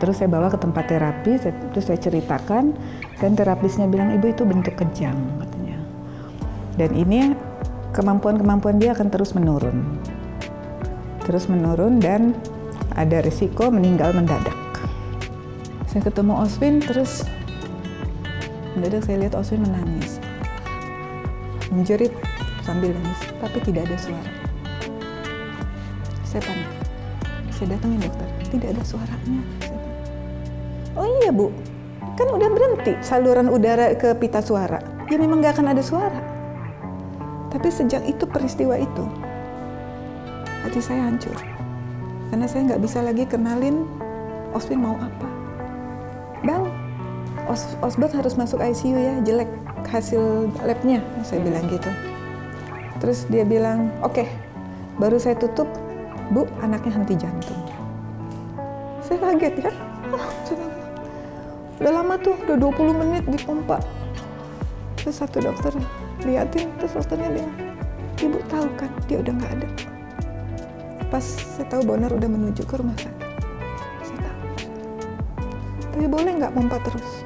Terus saya bawa ke tempat terapi, terus saya ceritakan, dan terapisnya bilang, ibu itu bentuk kejang katanya. Dan ini kemampuan dia akan terus menurun dan ada risiko meninggal mendadak. Saya ketemu Oswin, terus mendadak saya lihat Oswin menangis, menjerit sambil nangis, tapi tidak ada suara. Saya panik, saya datangin dokter, tidak ada suaranya. Oh iya bu, kan udah berhenti saluran udara ke pita suara, ya memang gak akan ada suara. Tapi sejak itu peristiwa itu, hati saya hancur. Karena saya nggak bisa lagi kenalin Oswin mau apa. Bang, Osbert harus masuk ICU ya, jelek hasil labnya, saya bilang gitu. Terus dia bilang, oke. Baru saya tutup, bu, anaknya henti jantung. Saya kaget ya. Udah lama tuh, udah 20 menit dipompa. Terus satu dokter liatin, terus dokternya bilang, ibu tahu kan dia udah nggak ada. Pas saya tahu Bonar udah menuju ke rumah sakit, saya tahu. Tapi boleh nggak pompa terus,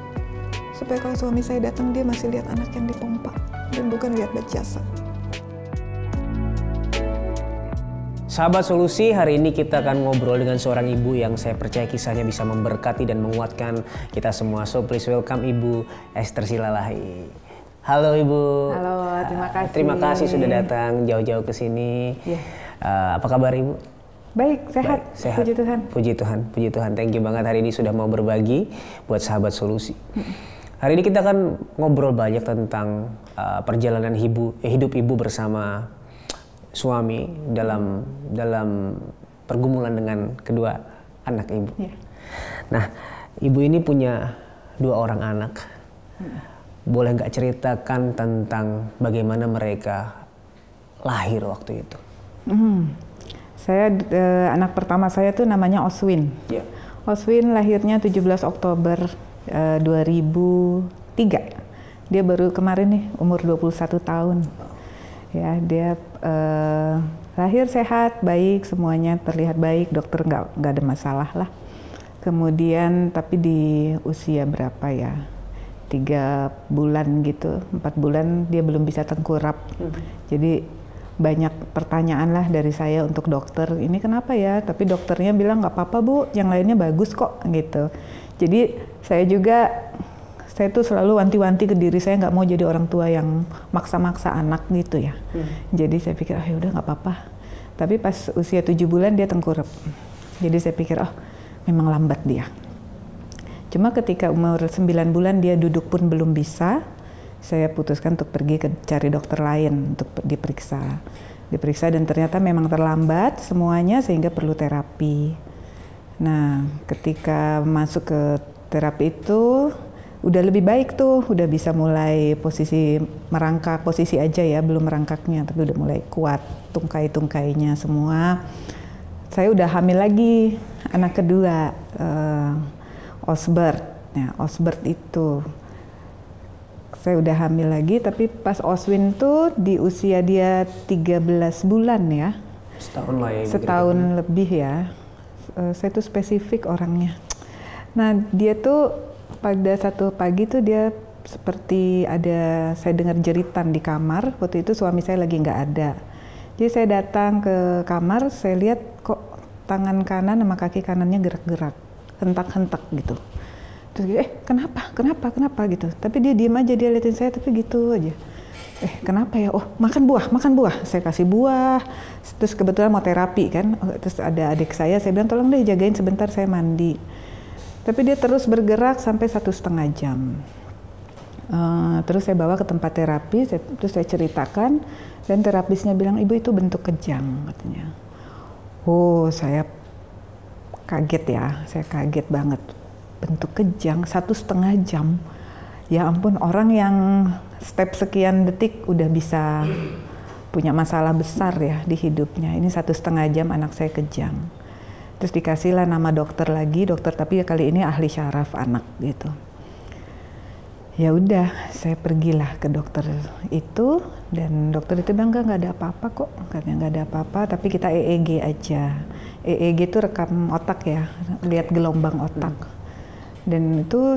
supaya kalau suami saya datang dia masih lihat anak yang dipompa dan bukan lihat bed jasa. Sahabat Solusi, hari ini kita akan ngobrol dengan seorang ibu yang saya percaya kisahnya bisa memberkati dan menguatkan kita semua. So please welcome Ibu Esther Silalahi. Halo Ibu. Halo, terima kasih. Terima kasih sudah datang jauh-jauh ke sini. Yeah. Apa kabar Ibu? Baik, sehat. Baik, sehat. Puji Tuhan. Puji Tuhan, puji Tuhan. Thank you banget hari ini sudah mau berbagi buat Sahabat Solusi. Hari ini kita akan ngobrol banyak tentang perjalanan hidup Ibu bersama suami dalam pergumulan dengan kedua anak Ibu. Yeah. Nah, Ibu ini punya 2 orang anak. Boleh nggak ceritakan tentang bagaimana mereka lahir waktu itu? Saya anak pertama saya tuh namanya Oswin. Yeah. Oswin lahirnya 17 Oktober 2003. Dia baru kemarin nih umur 21 tahun. Ya, dia lahir sehat, baik, semuanya terlihat baik, dokter nggak ada masalah lah. Kemudian tapi di usia berapa ya? 3 bulan gitu, 4 bulan dia belum bisa tengkurap. Jadi banyak pertanyaan lah dari saya untuk dokter, ini kenapa ya? Tapi dokternya bilang nggak apa-apa bu, yang lainnya bagus kok gitu. Jadi saya tuh selalu wanti-wanti ke diri saya, nggak mau jadi orang tua yang maksa-maksa anak gitu ya. Jadi saya pikir ya udah nggak apa-apa. Tapi pas usia 7 bulan dia tengkurap. Jadi saya pikir memang lambat dia. Cuma ketika umur 9 bulan dia duduk pun belum bisa, saya putuskan untuk pergi cari dokter lain untuk diperiksa dan ternyata memang terlambat semuanya sehingga perlu terapi. Nah, ketika masuk ke terapi itu udah lebih baik tuh, udah bisa mulai posisi merangkak, posisi aja ya, belum merangkaknya, tapi udah mulai kuat, tungkai-tungkainya semua. Saya udah hamil lagi, anak kedua, Osbert. Nah, Osbert itu saya udah hamil lagi, tapi pas Oswin tuh di usia dia 13 bulan ya. Setahun lah ya. Setahun lebih ya. Saya tuh spesifik orangnya. Nah, dia tuh pada satu pagi tuh dia seperti saya dengar jeritan di kamar. Waktu itu suami saya lagi nggak ada. Jadi saya datang ke kamar, saya lihat kok tangan kanan sama kaki kanannya gerak-gerak, hentak-hentak gitu. Terus kenapa gitu. Tapi dia diem aja, dia liatin saya tapi gitu aja. Kenapa ya? Oh, makan buah. Saya kasih buah. Terus kebetulan mau terapi kan. Terus ada adik saya bilang tolong deh jagain sebentar saya mandi. Tapi dia terus bergerak sampai 1,5 jam. Terus saya bawa ke tempat terapi, terus saya ceritakan dan terapisnya bilang ibu itu bentuk kejang katanya. Oh, saya kaget ya, saya kaget banget. Bentuk kejang 1,5 jam. Ya ampun, orang yang step sekian detik udah bisa punya masalah besar ya di hidupnya. Ini 1,5 jam anak saya kejang. Terus dikasihlah nama dokter lagi, dokter tapi kali ini ahli syaraf anak gitu. Ya udah, saya pergilah ke dokter itu, dan dokter itu bilang nggak ada apa-apa kok, katanya nggak ada apa-apa, tapi kita EEG aja. EEG itu rekam otak ya, lihat gelombang otak. Dan itu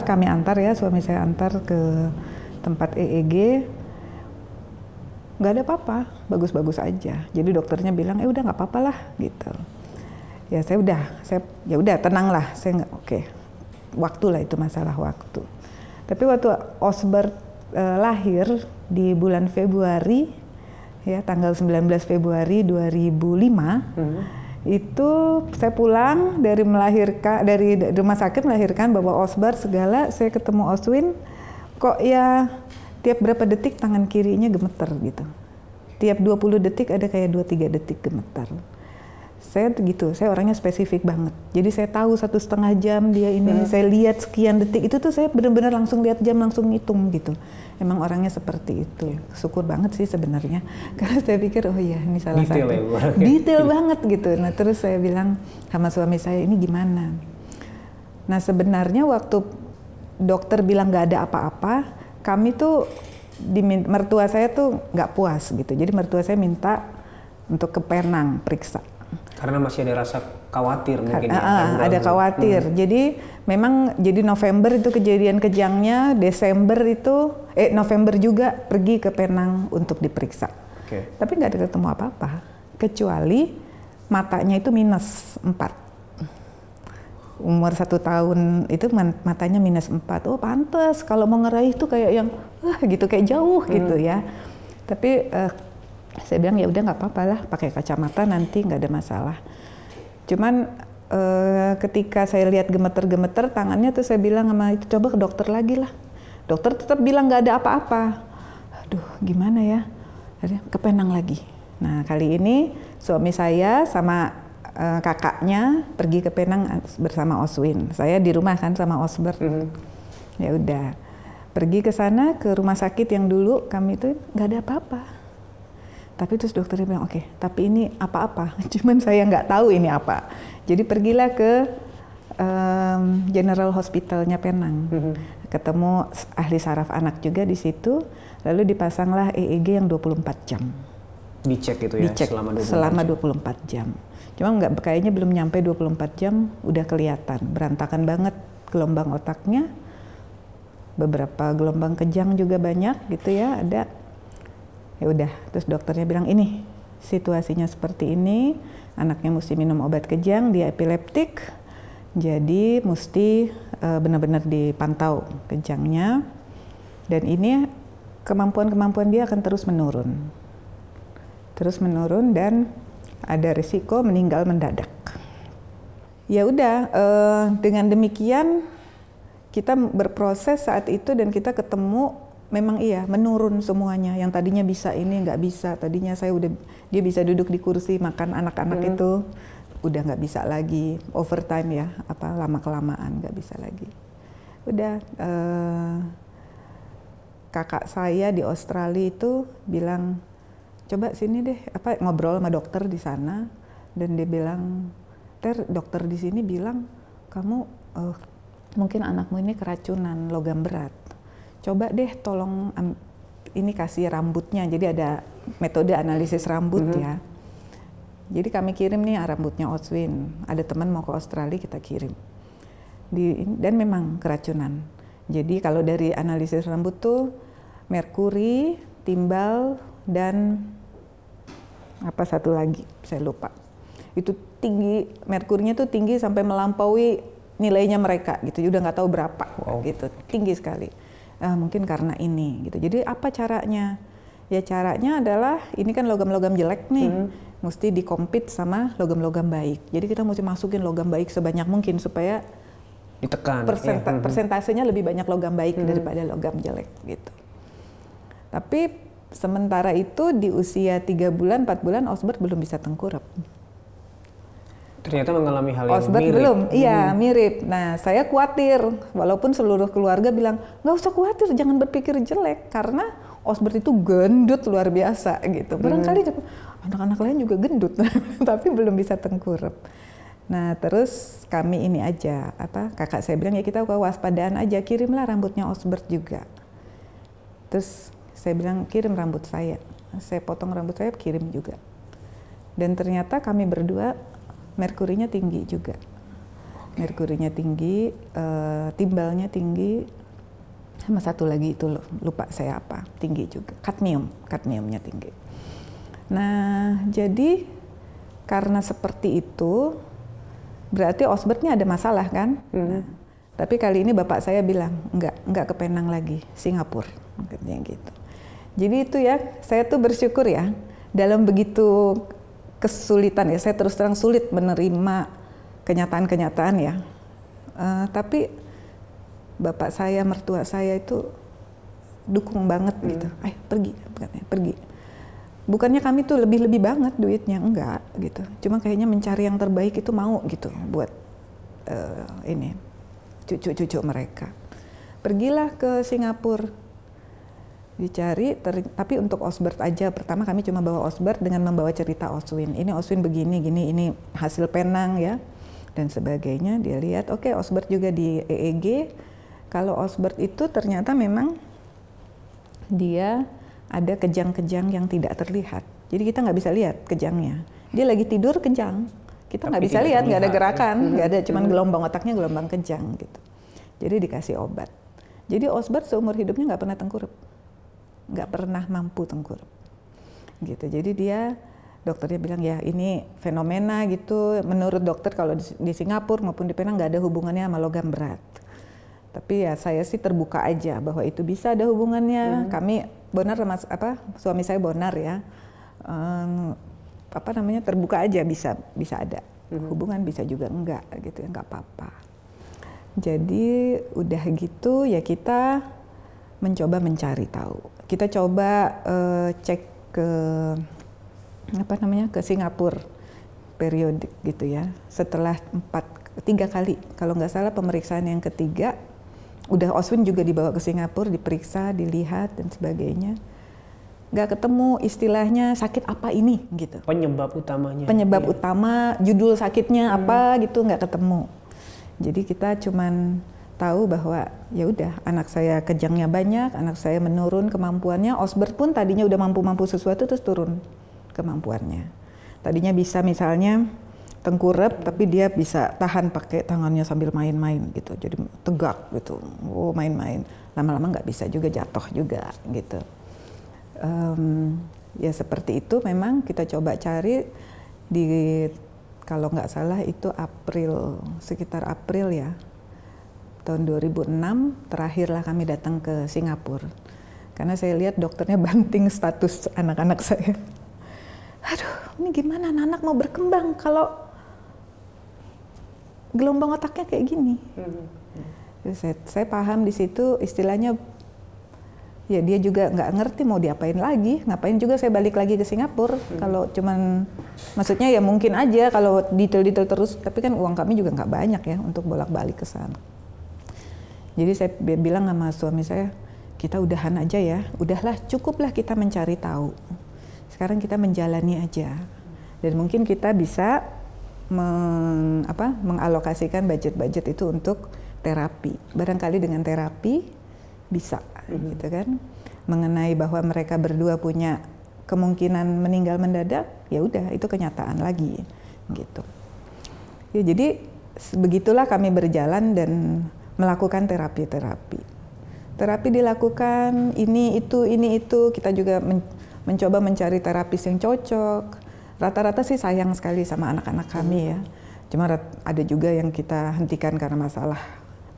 kami antar ya, suami saya antar ke tempat EEG, nggak ada apa-apa, bagus-bagus aja. Jadi dokternya bilang, udah nggak apa-apa lah gitu. Ya ya udah tenang lah, saya nggak oke. Waktu lah itu, masalah waktu. Tapi waktu Osbert lahir di bulan Februari, ya tanggal 19 Februari 2005, itu saya pulang dari rumah sakit melahirkan, bawa Osbert segala, saya ketemu Oswin, kok ya tiap berapa detik tangan kirinya gemeter gitu. Tiap 20 detik ada kayak 2-3 detik gemetar. Saya orangnya spesifik banget. Jadi saya tahu 1,5 jam dia ini, saya lihat sekian detik, itu tuh saya benar-benar langsung lihat jam, langsung ngitung gitu. Emang orangnya seperti itu. Syukur banget sih sebenarnya. Karena saya pikir, oh iya ini salah satu. Detail banget gitu. Nah terus saya bilang sama suami saya, ini gimana? Nah sebenarnya waktu dokter bilang nggak ada apa-apa, kami tuh, mertua saya tuh nggak puas gitu. Jadi mertua saya minta untuk ke Penang periksa. Karena masih ada rasa khawatir mungkin. Ada khawatir. Jadi memang jadi November itu kejadian kejangnya, November juga pergi ke Penang untuk diperiksa. Tapi nggak ada ketemu apa-apa, kecuali matanya itu -4. Umur 1 tahun itu matanya -4. Oh pantes kalau mau ngeraih tuh kayak yang gitu, kayak jauh gitu ya. Tapi saya bilang ya udah nggak apa-apa lah, pakai kacamata nanti nggak ada masalah. Cuman ketika saya lihat gemeter-gemeter tangannya tuh saya bilang sama itu, coba ke dokter lagi lah. Dokter tetap bilang nggak ada apa-apa. Aduh gimana ya? Ke Penang lagi. Nah kali ini suami saya sama kakaknya pergi ke Penang bersama Oswin. Saya di rumah kan sama Osbert. Ya udah pergi ke sana, ke rumah sakit yang dulu kami itu nggak ada apa-apa. Tapi terus dokternya bilang, oke, tapi ini apa-apa. Cuman saya nggak tahu ini apa. Jadi pergilah ke General Hospitalnya Penang. Ketemu ahli saraf anak juga di situ. Lalu dipasanglah EEG yang 24 jam. Dicek itu ya? Dicek selama 24 jam. Cuma kayaknya belum nyampe 24 jam udah kelihatan. Berantakan banget gelombang otaknya. Beberapa gelombang kejang juga banyak gitu ya, ada. Ya udah, terus dokternya bilang ini situasinya seperti ini, anaknya mesti minum obat kejang, dia epileptik, jadi mesti benar-benar dipantau kejangnya, dan ini kemampuan dia akan terus menurun dan ada risiko meninggal mendadak. Ya udah, dengan demikian kita berproses saat itu dan kita ketemu. Memang iya, menurun semuanya. Yang tadinya bisa ini nggak bisa. Tadinya dia bisa duduk di kursi makan anak-anak itu, udah nggak bisa lagi. Overtime ya, lama-kelamaan nggak bisa lagi. Udah, kakak saya di Australia itu bilang, coba sini deh, ngobrol sama dokter di sana, dan dia bilang, dokter di sini bilang, kamu mungkin anakmu ini keracunan logam berat. Coba deh tolong ini kasih rambutnya, jadi ada metode analisis rambut ya. Jadi kami kirim nih rambutnya Oswin, ada teman mau ke Australia kita kirim. Dan memang keracunan. Jadi kalau dari analisis rambut tuh merkuri, timbal, dan apa satu lagi saya lupa. Itu tinggi, merkurinya tuh tinggi sampai melampaui nilainya mereka gitu, udah nggak tahu berapa gitu, tinggi sekali. Mungkin karena ini gitu. Jadi apa caranya? Ya caranya adalah ini kan logam-logam jelek nih, mesti dikompet sama logam-logam baik. Jadi kita mesti masukin logam baik sebanyak mungkin supaya ditekan. Persentasenya lebih banyak logam baik daripada logam jelek gitu. Tapi sementara itu di usia 3 bulan, 4 bulan Osbert belum bisa tengkurap. Ternyata mengalami hal yang Osbert mirip. belum, iya mirip. Nah saya khawatir, walaupun seluruh keluarga bilang nggak usah khawatir, jangan berpikir jelek karena Osbert itu gendut luar biasa gitu. Barangkali anak-anak lain juga gendut, tapi belum bisa tengkurap. Nah terus kami ini aja, kakak saya bilang ya kita kewaspadaan aja, kirimlah rambutnya Osbert juga. Terus saya bilang kirim rambut saya potong rambut saya kirim juga. Dan ternyata kami berdua merkurinya tinggi juga. Merkurinya tinggi, timbalnya tinggi, sama satu lagi itu lupa saya apa, tinggi juga. Kadmiumnya tinggi. Nah, jadi karena seperti itu, berarti Osbertnya ada masalah kan? Nah, tapi kali ini bapak saya bilang, enggak ke Penang lagi, Singapura, katanya gitu. Jadi itu ya, saya tuh bersyukur ya, dalam begitu kesulitan ya, saya terus terang sulit menerima kenyataan-kenyataan ya. Tapi bapak saya, mertua saya itu dukung banget gitu. Ayo pergi. Bukannya kami tuh lebih banget duitnya, enggak gitu. Cuma kayaknya mencari yang terbaik itu mau gitu buat ini cucu-cucu mereka. Pergilah ke Singapura, dicari, tapi untuk Osbert aja. Pertama kami cuma bawa Osbert dengan membawa cerita Oswin. Ini Oswin begini, gini, ini hasil Penang ya. Dan sebagainya, dia lihat, oke, Osbert juga di EEG. Kalau Osbert itu ternyata memang dia ada kejang-kejang yang tidak terlihat. Jadi kita nggak bisa lihat kejangnya. Dia lagi tidur kejang, kita nggak bisa lihat, nggak ada gerakan, nggak ada, cuman gelombang otaknya gelombang kejang gitu. Jadi dikasih obat. Jadi Osbert seumur hidupnya nggak pernah tengkurap, nggak pernah mampu tengkurap. Gitu. Jadi dia dokternya bilang ya ini fenomena gitu. Menurut dokter kalau di Singapura maupun di Penang nggak ada hubungannya sama logam berat. Tapi ya saya sih terbuka aja bahwa itu bisa ada hubungannya. Kami Bonar sama suami saya Bonar ya. Terbuka aja bisa ada hubungan, bisa juga enggak gitu ya, enggak apa-apa. Jadi udah gitu ya kita mencoba mencari tahu. Kita coba cek ke ke Singapura periodik gitu ya. Setelah 3 kali, kalau nggak salah pemeriksaan yang ketiga, udah Oswin juga dibawa ke Singapura, diperiksa, dilihat dan sebagainya. Nggak ketemu istilahnya sakit apa ini gitu. Penyebab utamanya. Penyebab utama, judul sakitnya apa gitu nggak ketemu. Jadi kita cuman tahu bahwa ya udah anak saya kejangnya banyak, anak saya menurun kemampuannya. Osbert pun tadinya udah mampu sesuatu terus turun kemampuannya. Tadinya bisa misalnya tengkurap, tapi dia bisa tahan pakai tangannya sambil main-main gitu. Jadi tegak gitu, main-main. Lama-lama nggak bisa juga, jatuh juga gitu. Ya seperti itu memang kita coba cari di, kalau nggak salah itu sekitar April ya. Tahun 2006 terakhirlah kami datang ke Singapura. Karena saya lihat dokternya banting status anak-anak saya. Aduh, ini gimana anak mau berkembang kalau gelombang otaknya kayak gini. Saya paham di situ istilahnya, ya dia juga nggak ngerti mau diapain lagi, ngapain juga saya balik lagi ke Singapura. Kalau cuman, maksudnya ya mungkin aja kalau detail-detail terus, tapi kan uang kami juga nggak banyak ya untuk bolak-balik ke sana. Jadi saya bilang sama suami saya, kita udahan aja ya, udahlah cukuplah kita mencari tahu. Sekarang kita menjalani aja, dan mungkin kita bisa mengalokasikan budget itu untuk terapi. Barangkali dengan terapi bisa, gitu kan? Mengenai bahwa mereka berdua punya kemungkinan meninggal mendadak, ya udah itu kenyataan lagi, gitu. Ya, jadi begitulah kami berjalan dan melakukan terapi. Terapi dilakukan ini itu kita juga mencoba mencari terapis yang cocok. Rata-rata sih sayang sekali sama anak-anak kami ya. Cuma ada juga yang kita hentikan karena masalah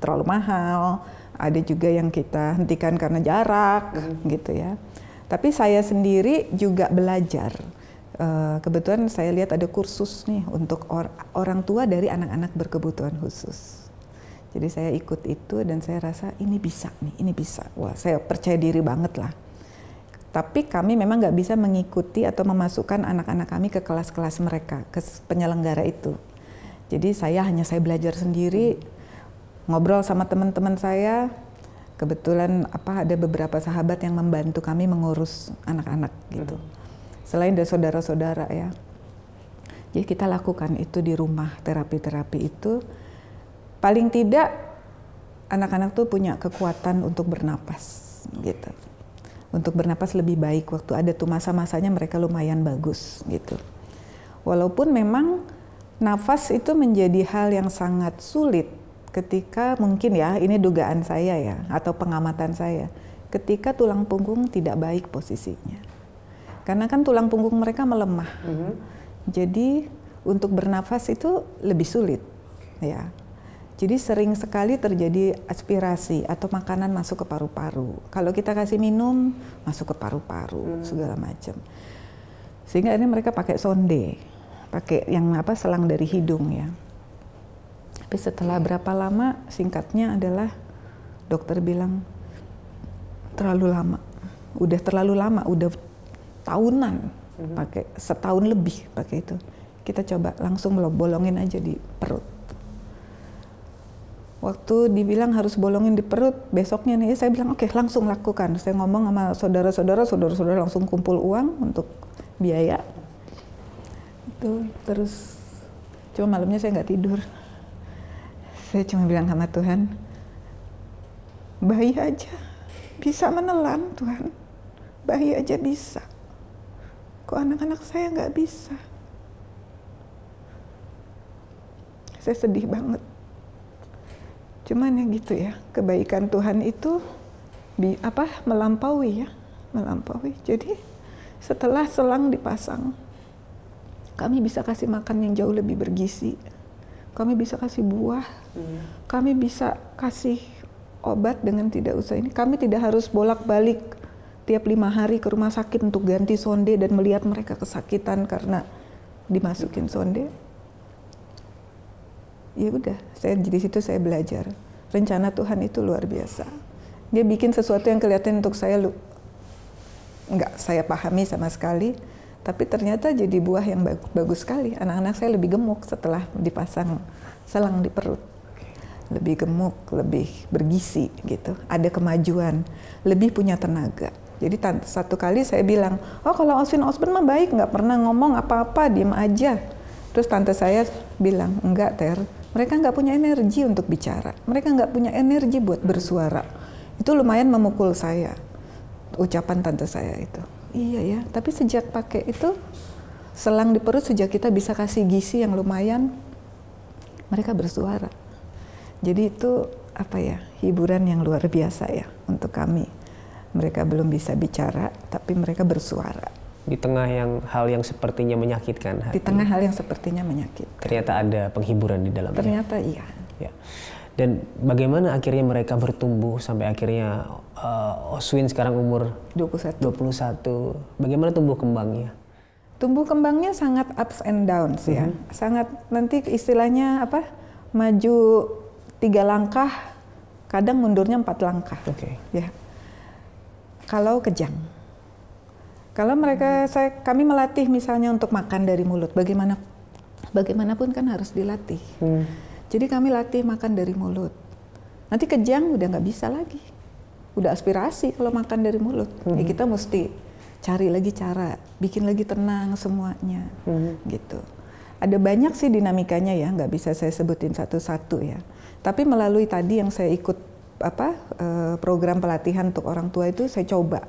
terlalu mahal, ada juga yang kita hentikan karena jarak gitu ya. Tapi saya sendiri juga belajar. Kebetulan saya lihat ada kursus nih untuk orang tua dari anak-anak berkebutuhan khusus. Jadi saya ikut itu dan saya rasa ini bisa nih, ini bisa. Wah, saya percaya diri banget lah. Tapi kami memang nggak bisa mengikuti atau memasukkan anak-anak kami ke kelas-kelas mereka, ke penyelenggara itu. Jadi saya belajar sendiri, ngobrol sama teman-teman saya. Kebetulan ada beberapa sahabat yang membantu kami mengurus anak-anak gitu. Selain dari saudara-saudara ya. Jadi kita lakukan itu di rumah, terapi-terapi itu. Paling tidak anak-anak tuh punya kekuatan untuk bernapas gitu. Untuk bernapas lebih baik waktu ada tuh masa-masanya mereka lumayan bagus gitu. Walaupun memang nafas itu menjadi hal yang sangat sulit ketika mungkin ya, ini dugaan saya ya, atau pengamatan saya, ketika tulang punggung tidak baik posisinya. Karena kan tulang punggung mereka melemah. Jadi untuk bernafas itu lebih sulit ya. Jadi sering sekali terjadi aspirasi atau makanan masuk ke paru-paru. Kalau kita kasih minum, masuk ke paru-paru, segala macam. Sehingga ini mereka pakai sonde, pakai yang selang dari hidung ya. Tapi setelah berapa lama, singkatnya adalah dokter bilang terlalu lama. Udah terlalu lama, udah tahunan pakai, setahun lebih pakai itu. Kita coba langsung bolongin aja di perut. Waktu dibilang harus bolongin di perut, besoknya nih saya bilang oke, langsung lakukan. Saya ngomong sama saudara-saudara langsung kumpul uang untuk biaya. Itu terus cuma malamnya saya nggak tidur. Saya cuma bilang sama Tuhan, bayi aja bisa menelan Tuhan, bayi aja bisa. Kok anak-anak saya nggak bisa? Saya sedih banget. Cuman ya gitu ya, kebaikan Tuhan itu melampaui. Jadi setelah selang dipasang, kami bisa kasih makan yang jauh lebih bergizi. Kami bisa kasih buah. Kami bisa kasih obat dengan tidak usah ini. Kami tidak harus bolak-balik tiap 5 hari ke rumah sakit untuk ganti sonde dan melihat mereka kesakitan karena dimasukin sonde. Ya udah, di situ saya belajar. Rencana Tuhan itu luar biasa. Dia bikin sesuatu yang kelihatan untuk saya nggak saya pahami sama sekali, tapi ternyata jadi buah yang bagus sekali. Anak-anak saya lebih gemuk setelah dipasang selang di perut. Lebih gemuk, lebih bergizi gitu. Ada kemajuan, lebih punya tenaga. Jadi satu kali saya bilang, oh kalau Oswin Osborn mah baik, nggak pernah ngomong apa-apa, diem aja. Terus tante saya bilang, enggak Ter, mereka nggak punya energi untuk bicara. Mereka nggak punya energi buat bersuara. Itu lumayan memukul saya, ucapan tante saya itu. Iya ya, tapi sejak pakai itu, selang di perut, sejak kita bisa kasih gizi yang lumayan, mereka bersuara. Jadi itu hiburan yang luar biasa ya untuk kami. Mereka belum bisa bicara, tapi mereka bersuara. Di tengah hal yang sepertinya menyakitkan hati. Di tengah hal yang sepertinya menyakitkan. Ternyata ada penghiburan di dalamnya. Ternyata iya. Ya. Dan bagaimana akhirnya mereka bertumbuh sampai akhirnya Oswin sekarang umur 21. Bagaimana tumbuh kembangnya? Tumbuh kembangnya sangat ups and downs ya. Sangat nanti istilahnya maju 3 langkah, kadang mundurnya 4 langkah. Ya. Kalau kejang. Kalau kami melatih misalnya untuk makan dari mulut, bagaimanapun kan harus dilatih. Jadi kami latih makan dari mulut. Nanti kejang udah nggak bisa lagi, udah aspirasi kalau makan dari mulut. Ya kita mesti cari lagi cara, bikin lagi tenang semuanya, gitu. Ada banyak sih dinamikanya ya, nggak bisa saya sebutin satu-satu ya. Tapi melalui tadi yang saya ikut program pelatihan untuk orang tua itu saya coba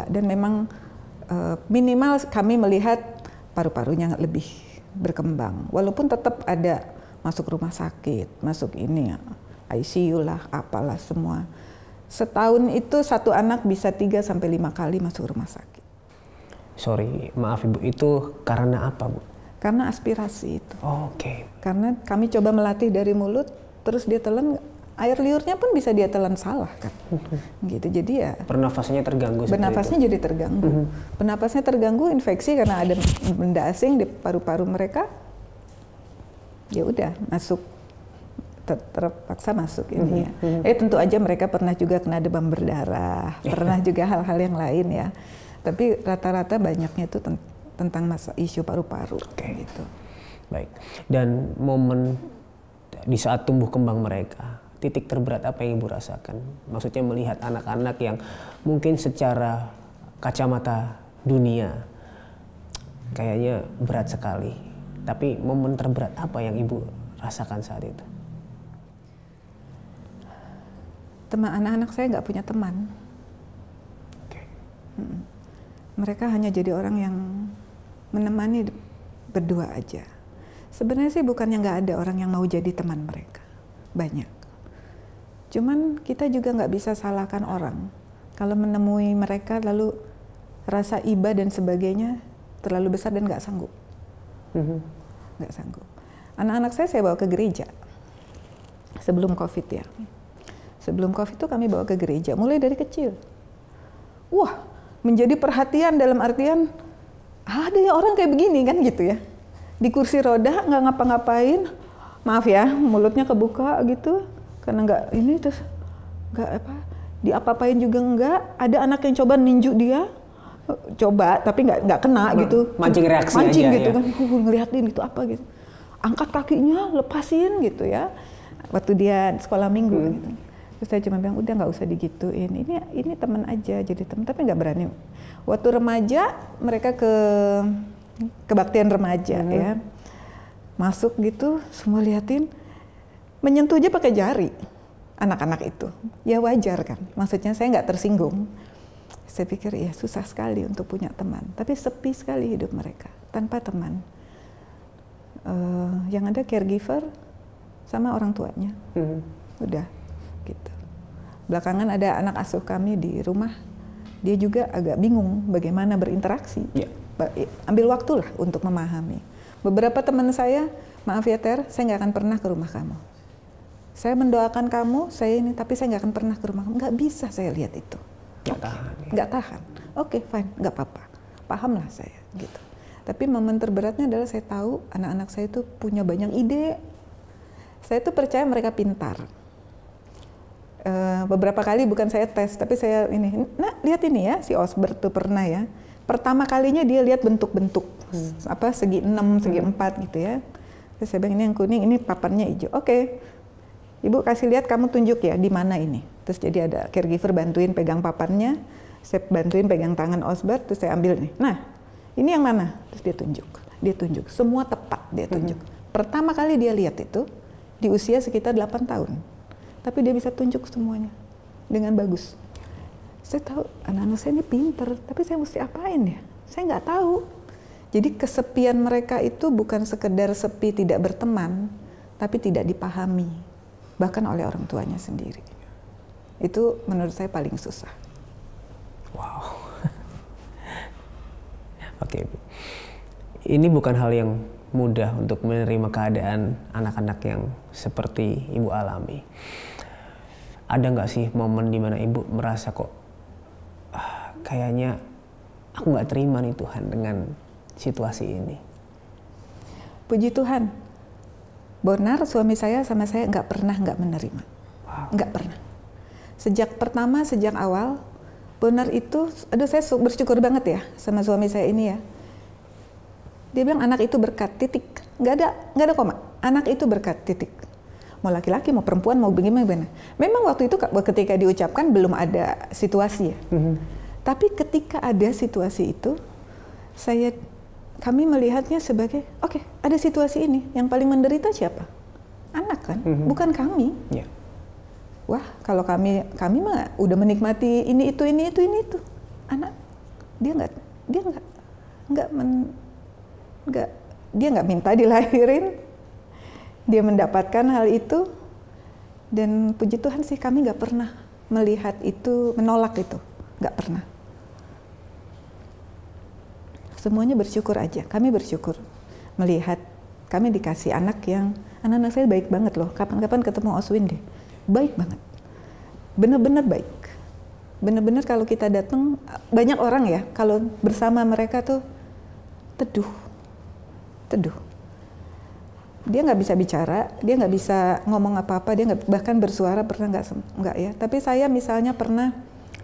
dan memang minimal kami melihat paru-parunya lebih berkembang, walaupun tetap ada masuk rumah sakit, masuk ICU lah, apalah semua. Setahun itu satu anak bisa 3-5 kali masuk rumah sakit. Sorry, maaf Ibu, itu karena apa Bu? Karena aspirasi itu. Oke. Karena kami coba melatih dari mulut, terus dia telan. Air liurnya pun bisa dia telan salah kan, gitu. Jadi ya. Bernafasnya terganggu. Bernafasnya jadi terganggu. Bernafasnya terganggu, infeksi karena ada benda asing di paru-paru mereka. Ya udah masuk, terpaksa masuk ini ya. Tentu aja mereka pernah juga kena demam berdarah, pernah juga hal-hal yang lain ya. Tapi rata-rata banyaknya itu tentang isu paru-paru. Gitu. Baik. Dan momen di saat tumbuh kembang mereka, titik terberat apa yang Ibu rasakan? Maksudnya melihat anak-anak yang mungkin secara kacamata dunia kayaknya berat sekali. Tapi momen terberat apa yang Ibu rasakan saat itu? Anak-anak saya nggak punya teman. Okay. Mereka hanya jadi orang yang menemani berdua aja. Sebenarnya sih bukannya nggak ada orang yang mau jadi teman mereka, banyak. Cuman kita juga nggak bisa salahkan orang. Kalau menemui mereka lalu rasa iba dan sebagainya terlalu besar dan nggak sanggup. Nggak sanggup. Anak-anak saya bawa ke gereja sebelum COVID ya. Sebelum COVID itu kami bawa ke gereja, mulai dari kecil. Wah, menjadi perhatian dalam artian, ada ya orang kayak begini kan gitu ya. Di kursi roda, nggak ngapa-ngapain, maaf ya, mulutnya kebuka gitu, karena nggak ini terus, nggak apa, diapa-apain juga nggak. Ada anak yang coba ninju dia, coba tapi nggak kena gitu. Mancing reaksi mancing aja, gitu ya. Kan, ngeliatin gitu apa gitu. Angkat kakinya, lepasin gitu ya. Waktu dia sekolah minggu gitu. Terus saya cuma bilang udah nggak usah digituin. Ini teman aja jadi teman, tapi nggak berani. Waktu remaja mereka ke kebaktian remaja ya. Masuk gitu, semua liatin, menyentuh aja pakai jari anak-anak itu. Ya wajar kan. Maksudnya saya nggak tersinggung. Saya pikir ya susah sekali untuk punya teman, tapi sepi sekali hidup mereka tanpa teman. Yang ada caregiver sama orang tuanya. Udah gitu. Belakangan ada anak asuh kami di rumah, dia juga agak bingung bagaimana berinteraksi. Ambil waktu lah untuk memahami. Beberapa teman saya, maaf ya Ter, saya nggak akan pernah ke rumah kamu. Saya mendoakan kamu, saya ini, tapi saya nggak akan pernah ke rumah kamu. Nggak bisa saya lihat itu. Nggak tahan. Oke, fine, nggak apa-apa. Pahamlah saya gitu. Tapi momen terberatnya adalah saya tahu anak-anak saya itu punya banyak ide. Saya tuh percaya mereka pintar. Beberapa kali bukan saya tes, tapi saya ini, nah lihat ini ya, si Osbert tuh pernah ya. Pertama kalinya dia lihat bentuk-bentuk, apa segi 6, segi 4 gitu ya. Terus saya bilang ini yang kuning, ini papannya hijau. Oke, Ibu kasih lihat, kamu tunjuk ya di mana ini. Terus jadi ada caregiver bantuin pegang papannya, saya bantuin pegang tangan Osbert, terus saya ambil nih. Nah, ini yang mana? Terus dia tunjuk, semua tepat dia tunjuk. Pertama kali dia lihat itu di usia sekitar 8 tahun. Tapi dia bisa tunjuk semuanya dengan bagus. Saya tahu anak-anak saya ini pinter, tapi saya mesti apain ya? Saya nggak tahu. Jadi kesepian mereka itu bukan sekedar sepi tidak berteman, tapi tidak dipahami, bahkan oleh orang tuanya sendiri. Itu menurut saya paling susah. Wow. Oke, ini bukan hal yang mudah untuk menerima keadaan anak-anak yang seperti Ibu alami. Ada nggak sih momen dimana Ibu merasa kok kayaknya aku nggak terima nih Tuhan dengan situasi ini? Puji Tuhan, benar suami saya sama saya nggak pernah nggak menerima. Nggak pernah. Sejak awal, benar itu, aduh saya bersyukur banget ya sama suami saya ini ya. Dia bilang anak itu berkat, titik. Nggak ada koma. Anak itu berkat, titik. Mau laki-laki, mau perempuan, mau bagaimana. Memang waktu itu ketika diucapkan belum ada situasi ya. Tapi ketika ada situasi itu, kami melihatnya sebagai, oke, ada situasi ini. Yang paling menderita siapa? Anak kan, bukan kami. Yeah. Wah, kalau kami mah udah menikmati ini itu. Anak, dia nggak minta dilahirin. Dia mendapatkan hal itu, dan puji Tuhan sih kami nggak pernah melihat itu, menolak itu, nggak pernah. Semuanya bersyukur aja, kami bersyukur melihat kami dikasih anak anak-anak saya baik banget loh. Kapan-kapan ketemu Oswin deh, baik banget, bener-bener baik. Bener-bener kalau kita datang, banyak orang ya, kalau bersama mereka tuh teduh. Dia nggak bisa bicara, dia nggak bisa ngomong apa-apa, dia nggak bahkan bersuara pernah nggak ya. Tapi saya misalnya pernah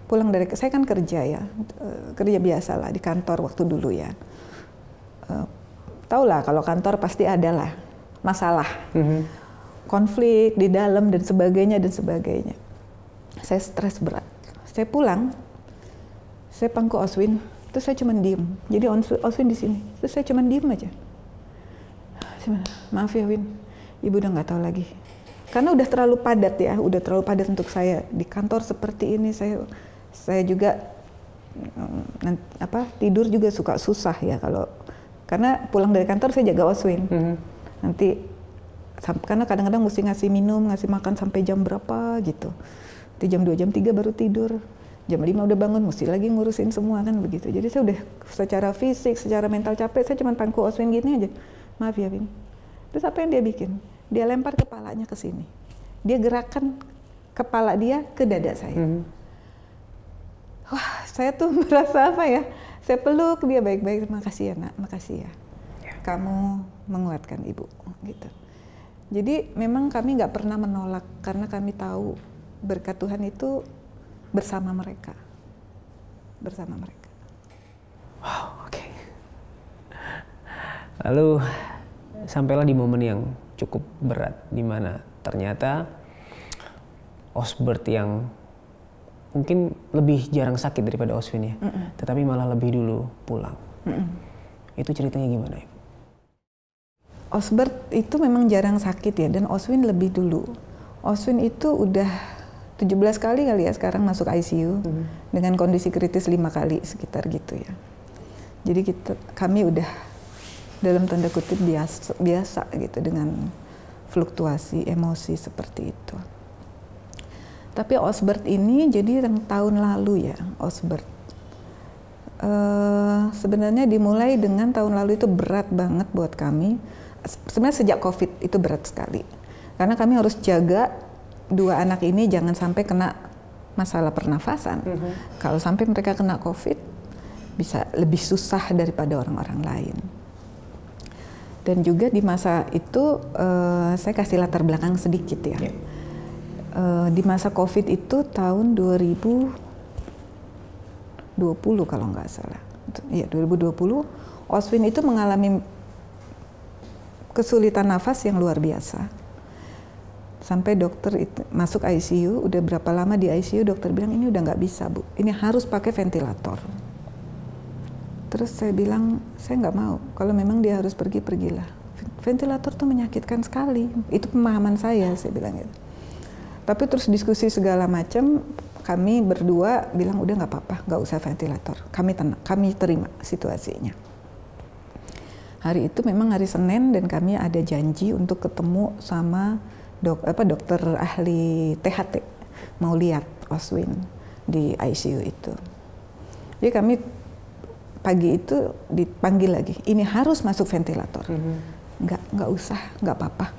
pulang saya kan kerja ya, kerja biasa lah di kantor waktu dulu ya. Tahu lah kalau kantor pasti ada lah masalah, konflik di dalam dan sebagainya. Saya stres berat. Saya pulang, saya pangku Oswin, terus saya cuma diem. Jadi Oswin di sini, terus saya cuma diem aja. Maaf ya Win, Ibu udah nggak tahu lagi. Karena udah terlalu padat ya, udah terlalu padat untuk saya di kantor seperti ini. Saya juga tidur juga suka susah ya karena pulang dari kantor saya jaga Oswin. Nanti karena kadang-kadang mesti ngasih minum, ngasih makan sampai jam berapa gitu. Nanti jam 2, jam 3 baru tidur. Jam 5 udah bangun, mesti lagi ngurusin semua kan begitu. Jadi saya udah secara fisik, secara mental capek, saya cuma pangku Oswin gini aja. Maaf ya Vin. Terus apa yang dia bikin? Dia lempar kepalanya ke sini. Dia gerakan kepala dia ke dada saya. Wah, saya tuh merasa apa ya? Saya peluk dia baik-baik. Makasih ya nak, makasih ya. Kamu menguatkan ibu, gitu. Jadi memang kami nggak pernah menolak karena kami tahu berkat Tuhan itu bersama mereka, bersama mereka. Wow, oke. Lalu sampailah di momen yang cukup berat, di mana ternyata Osbert yang mungkin lebih jarang sakit daripada Oswin ya, tetapi malah lebih dulu pulang. Itu ceritanya gimana Ibu? Osbert itu memang jarang sakit ya, dan Oswin lebih dulu. Oswin itu udah 17 kali ya sekarang masuk ICU dengan kondisi kritis 5 kali sekitar gitu ya. Jadi kami udah dalam tanda kutip biasa gitu dengan fluktuasi emosi seperti itu. Tapi Osbert ini jadi tahun lalu ya, Osbert. Sebenarnya dimulai dengan tahun lalu itu berat banget buat kami. Sebenarnya sejak COVID itu berat sekali. Karena kami harus jaga 2 anak ini jangan sampai kena masalah pernafasan. Kalau sampai mereka kena COVID, bisa lebih susah daripada orang-orang lain. Dan juga di masa itu, saya kasih latar belakang sedikit ya. Di masa COVID itu tahun 2020 kalau nggak salah. Iya, 2020, Oswin itu mengalami kesulitan nafas yang luar biasa. Sampai dokter masuk ICU, udah berapa lama di ICU, dokter bilang ini udah nggak bisa Bu, ini harus pakai ventilator. Terus saya bilang, saya nggak mau, kalau memang dia harus pergi, pergilah. Ventilator tuh menyakitkan sekali, itu pemahaman saya bilang gitu. Tapi terus diskusi segala macam, kami berdua bilang udah nggak apa-apa, nggak usah ventilator. Kami tenang, kami terima situasinya. Hari itu memang hari Senin dan kami ada janji untuk ketemu sama dokter ahli THT, mau lihat Oswin di ICU itu. Jadi kami pagi itu dipanggil lagi, ini harus masuk ventilator. Nggak usah, nggak apa-apa.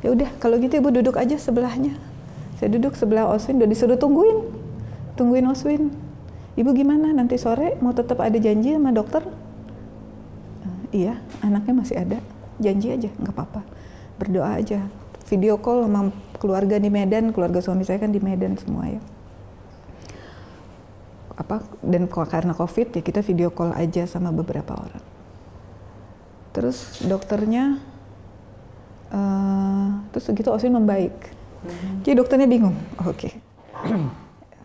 Ya udah, kalau gitu Ibu duduk aja sebelahnya. Saya duduk sebelah Oswin, udah disuruh tungguin Oswin. Ibu gimana, nanti sore mau tetap ada janji sama dokter? Iya, anaknya masih ada, janji aja, nggak apa-apa. Berdoa aja, video call sama keluarga di Medan, keluarga suami saya kan di Medan semua ya. Dan karena COVID ya kita video call aja sama beberapa orang. Terus dokternya, terus begitu Oswin membaik. Jadi dokternya bingung, oke.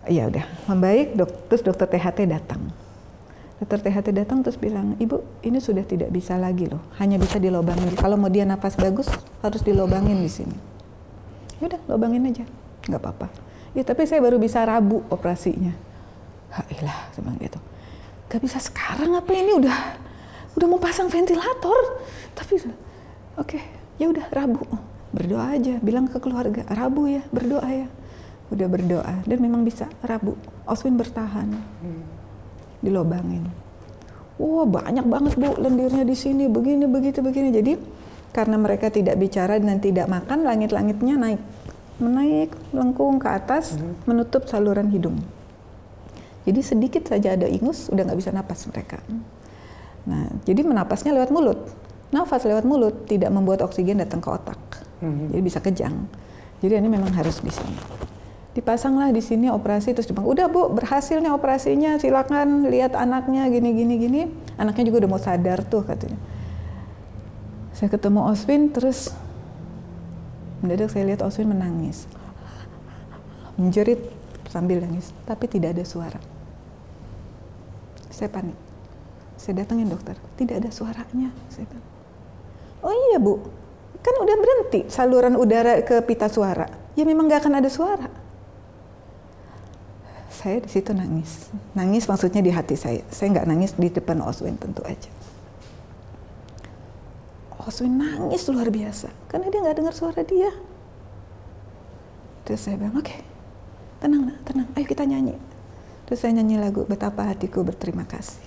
Ya udah, membaik, terus dokter THT datang. Dokter THT datang terus bilang, Ibu ini sudah tidak bisa lagi loh, hanya bisa dilobangin. Kalau mau dia napas bagus harus dilobangin di sini. Ya udah, lobangin aja, nggak apa-apa. Ya tapi saya baru bisa Rabu operasinya. Hailah, semang gitu. Gak bisa sekarang apa ini udah mau pasang ventilator. Tapi oke, ya udah Rabu. Berdoa aja, bilang ke keluarga, Rabu ya, berdoa ya. Udah berdoa dan memang bisa Rabu. Oswin bertahan. Dilobangin. Wah, banyak banget Bu lendirnya di sini, begini, begitu, begini. Jadi karena mereka tidak bicara dan tidak makan, langit-langitnya menaik, melengkung ke atas, menutup saluran hidung. Jadi sedikit saja ada ingus, udah nggak bisa napas mereka. Nah, jadi menapasnya lewat mulut. Nafas lewat mulut tidak membuat oksigen datang ke otak. Jadi bisa kejang. Jadi ini memang harus di sini. Dipasanglah di sini operasi, terus dibilang, udah Bu, berhasil nih operasinya, silakan lihat anaknya gini. Anaknya juga udah mau sadar tuh katanya. Saya ketemu Oswin, terus mendadak saya lihat Oswin menangis. Menjerit sambil nangis, tapi tidak ada suara. Saya panik. Saya datangin dokter, tidak ada suaranya. Saya bilang, Oh iya Bu, kan udah berhenti saluran udara ke pita suara. Ya memang nggak akan ada suara. Saya di situ nangis. Nangis maksudnya di hati saya. Saya nggak nangis di depan Oswin tentu aja. Oswin nangis luar biasa karena dia nggak dengar suara dia. Terus saya bilang, oke, tenang nak, tenang, ayo kita nyanyi. Terus saya nyanyi lagu Betapa Hatiku Berterima Kasih.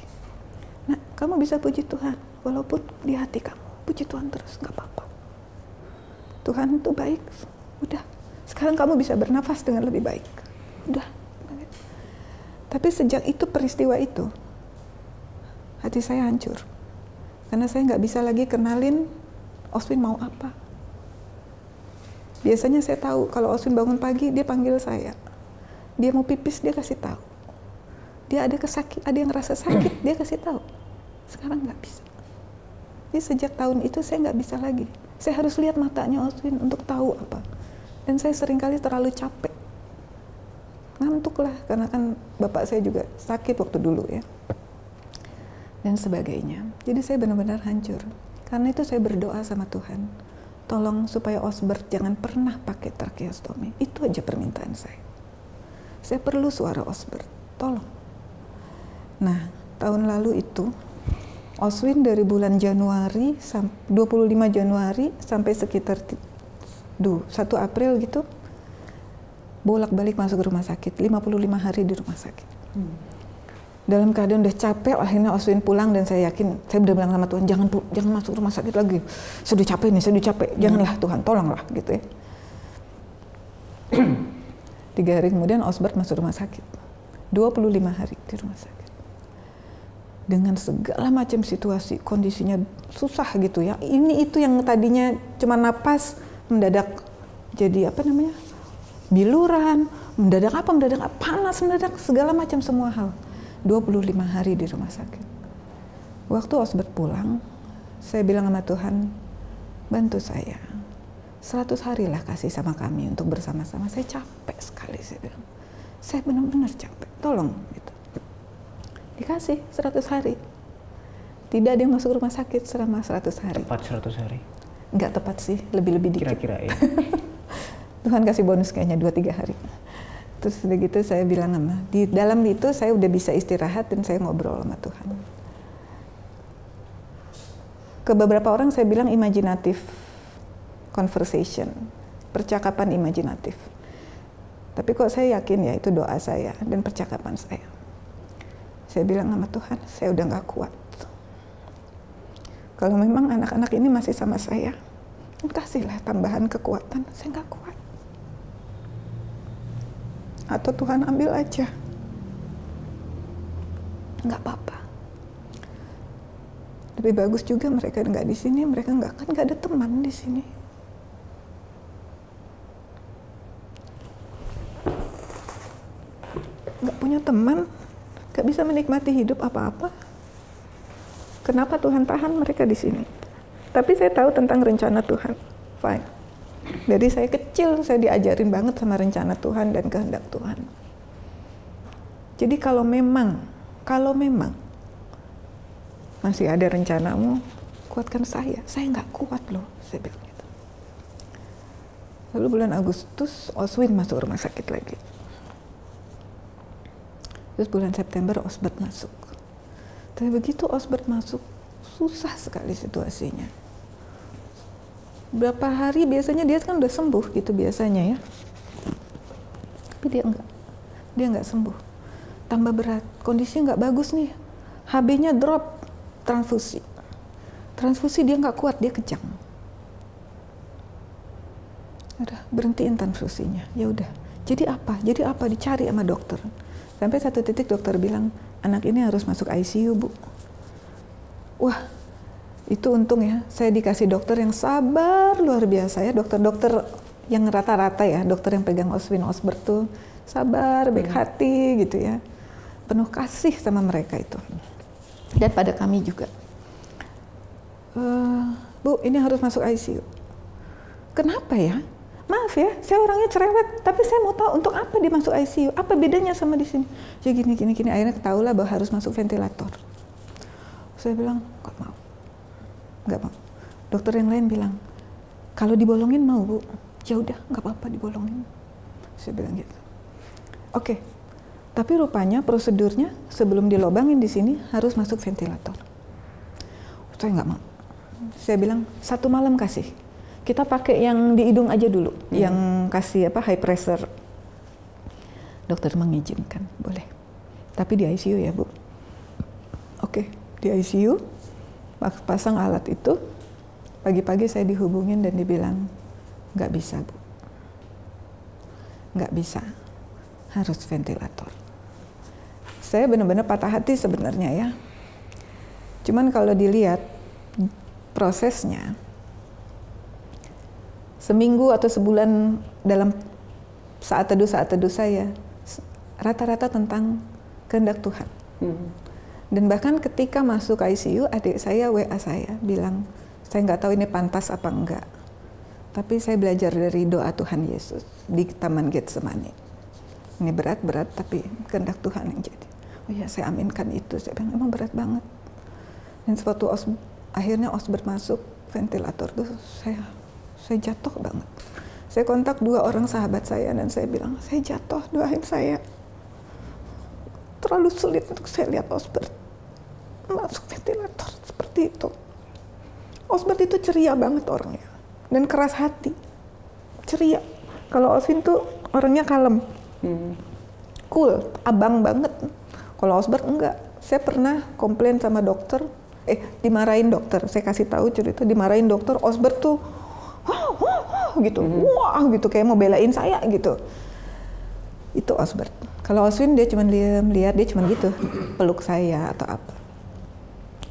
Nah, kamu bisa puji Tuhan walaupun di hati kamu. Puji Tuhan terus, nggak apa-apa. Tuhan itu baik. Udah, sekarang kamu bisa bernafas dengan lebih baik. Udah. Tapi sejak itu peristiwa itu, hati saya hancur. Karena saya nggak bisa lagi kenalin Oswin mau apa. Biasanya saya tahu kalau Oswin bangun pagi, dia panggil saya. Dia mau pipis, dia kasih tahu. Dia ada yang ngerasa sakit, dia kasih tahu. Sekarang nggak bisa. Jadi sejak tahun itu saya nggak bisa lagi. Saya harus lihat matanya Oswin untuk tahu apa. Dan saya seringkali terlalu capek. Ngantuk lah, karena kan bapak saya juga sakit waktu dulu ya. Dan sebagainya. Jadi saya benar-benar hancur. Karena itu saya berdoa sama Tuhan. Tolong supaya Osbert jangan pernah pakai tracheostomy. Itu aja permintaan saya. Saya perlu suara Osbert. Tolong. Nah, tahun lalu itu Oswin dari bulan Januari, 25 Januari sampai sekitar 1 April gitu, bolak-balik masuk rumah sakit, 55 hari di rumah sakit. Dalam keadaan udah capek, akhirnya Oswin pulang dan saya yakin, saya udah bilang sama Tuhan, jangan masuk rumah sakit lagi. Saya udah capek nih, saya udah capek. Janganlah Tuhan, tolonglah gitu ya. 3 hari kemudian Osbert masuk rumah sakit. 25 hari di rumah sakit. Dengan segala macam situasi, kondisinya susah gitu ya. Ini itu yang tadinya cuma napas, mendadak jadi biluran, mendadak panas, mendadak segala macam semua hal. 25 hari di rumah sakit. Waktu Osbert pulang, saya bilang sama Tuhan, bantu saya. 100 hari lah kasih sama kami untuk bersama-sama. Saya capek sekali, saya bilang. Saya benar-benar capek, tolong gitu. Dikasih 100 hari. Tidak ada yang masuk rumah sakit selama 100 hari. Tepat 100 hari? Enggak tepat sih, lebih-lebih dikit. Kira-kira ya. Tuhan kasih bonus kayaknya 2-3 hari. Terus udah gitu saya bilang di dalam itu saya udah bisa istirahat dan saya ngobrol sama Tuhan. Ke beberapa orang saya bilang imaginatif conversation, percakapan imajinatif. Tapi kok saya yakin ya itu doa saya dan percakapan saya. Saya bilang sama Tuhan, saya udah gak kuat. Kalau memang anak-anak ini masih sama saya, kasihlah tambahan kekuatan, saya gak kuat. Atau Tuhan ambil aja. Gak apa-apa. Lebih bagus juga mereka nggak di sini, mereka nggak ada teman di sini. Nggak punya teman, nggak bisa menikmati hidup apa-apa. Kenapa Tuhan tahan mereka di sini? Tapi saya tahu tentang rencana Tuhan. Fine. Dari saya kecil saya diajarin banget sama rencana Tuhan dan kehendak Tuhan. Jadi kalau memang masih ada rencanamu, kuatkan saya nggak kuat loh, saya bilang gitu. Lalu bulan Agustus, Oswin masuk rumah sakit lagi. Terus bulan September Osbert masuk. Tapi begitu Osbert masuk, susah sekali situasinya. Berapa hari biasanya dia kan udah sembuh gitu biasanya ya. Tapi dia nggak sembuh. Tambah berat, kondisinya nggak bagus nih. HB-nya drop, transfusi dia nggak kuat, dia kejang. Udah berhentiin transfusinya, ya udah. Jadi apa dicari sama dokter. Sampai satu titik dokter bilang anak ini harus masuk ICU Bu. Wah itu untung ya, saya dikasih dokter yang sabar luar biasa ya, dokter-dokter yang rata-rata ya, dokter yang pegang Osbert tuh sabar, baik hati gitu ya, penuh kasih sama mereka itu. Dan pada kami juga, Bu ini harus masuk ICU. Kenapa ya? Maaf ya, saya orangnya cerewet, tapi saya mau tahu untuk apa dia masuk ICU, apa bedanya sama di sini. Jadi gini, akhirnya ketahuilah bahwa harus masuk ventilator. Saya bilang, nggak mau. Dokter yang lain bilang, kalau dibolongin mau Bu? Ya udah, nggak apa-apa dibolongin. Saya bilang gitu. Oke, tapi rupanya prosedurnya sebelum dilobangin di sini harus masuk ventilator. Saya nggak mau. Saya bilang 1 malam kasih. Kita pakai yang di hidung aja dulu, yang kasih high pressure. Dokter mengizinkan, boleh. Tapi di ICU ya Bu. Oke, di ICU pasang alat itu. Pagi-pagi saya dihubungin dan dibilang, nggak bisa Bu, nggak bisa, harus ventilator. Saya benar-benar patah hati sebenarnya ya. Cuman kalau dilihat prosesnya, seminggu atau sebulan dalam saat teduh saya, rata-rata tentang kehendak Tuhan. Dan bahkan ketika masuk ICU, adik saya WA saya bilang, saya nggak tahu ini pantas apa enggak, tapi saya belajar dari doa Tuhan Yesus di Taman Getsemani. Ini berat, tapi kehendak Tuhan yang jadi. Oh ya, saya aminkan itu. Saya bilang, emang berat banget. Dan suatu akhirnya Osbert masuk ventilator tuh, saya jatuh banget. Saya kontak 2 orang sahabat saya dan saya bilang, saya jatuh, doain saya. Terlalu sulit untuk saya lihat Osbert masuk ventilator seperti itu. Osbert itu ceria banget orangnya dan keras hati, ceria. Kalau Oswin tuh orangnya kalem, cool, abang banget. Kalau Osbert enggak. Saya pernah komplain sama dokter, dimarahin dokter. Saya kasih tahu cerita, dimarahin dokter. Osbert tuh, gitu, wah gitu, kayak mau belain saya gitu. Itu Osbert. Kalau Oswin dia cuma lihat, dia cuma gitu, peluk saya atau apa.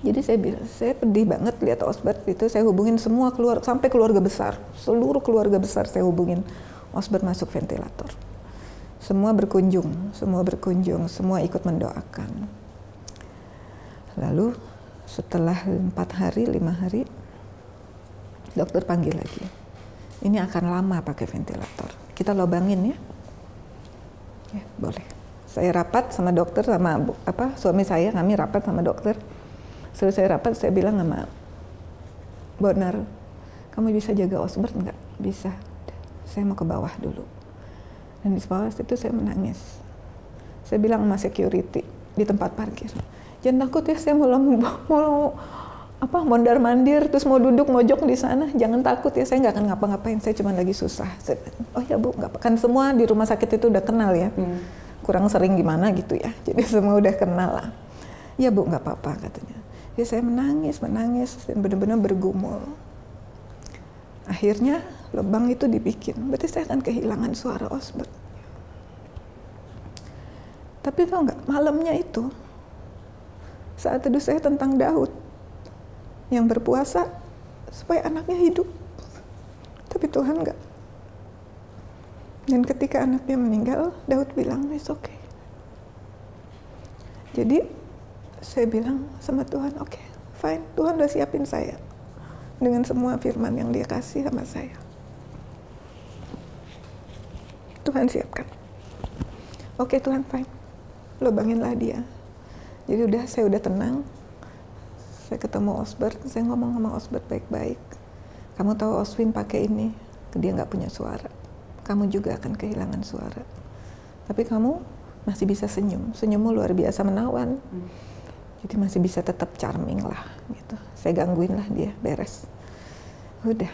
Jadi saya pedih banget lihat Osbert itu. Saya hubungin semua sampai keluarga besar, seluruh keluarga besar saya hubungin. Osbert masuk ventilator. Semua berkunjung, semua ikut mendoakan. Lalu setelah 4 hari, 5 hari, dokter panggil lagi. Ini akan lama pakai ventilator. Kita lobangin ya. Ya, boleh. Saya rapat sama dokter, sama suami saya, kami rapat sama dokter. Selesai rapat, saya bilang sama Bonar, kamu bisa jaga Osbert nggak? Bisa. Saya mau ke bawah dulu. Dan di bawah itu saya menangis. Saya bilang sama security di tempat parkir, jangan takut ya, saya mau mondar-mandir, terus mau duduk mojok di sana. Jangan takut ya, saya nggak akan ngapa-ngapain. Saya cuma lagi susah. Oh ya Bu, nggak apa. Kan semua di rumah sakit itu udah kenal ya. Kurang sering gimana gitu ya. Jadi semua udah kenal lah. Ya Bu, nggak apa-apa katanya. Ya saya menangis dan benar-benar bergumul. Akhirnya lubang itu dibikin. Berarti saya akan kehilangan suara Osbert. Tapi tau nggak, malamnya itu saat teduh saya tentang Daud yang berpuasa supaya anaknya hidup. Tapi Tuhan nggak. Dan ketika anaknya meninggal, Daud bilang, it's okay. Jadi saya bilang sama Tuhan, oke, fine. Tuhan udah siapin saya dengan semua firman yang dia kasih sama saya. Tuhan siapkan. Oke Tuhan, fine. Lobanginlah dia. Jadi saya udah tenang. Saya ketemu Osbert, saya ngomong sama Osbert baik-baik. Kamu tahu Oswin pakai ini, dia nggak punya suara. Kamu juga akan kehilangan suara. Tapi kamu masih bisa senyum. Senyummu luar biasa menawan. Jadi masih bisa tetap charming lah gitu. Saya gangguin lah dia, beres. Udah.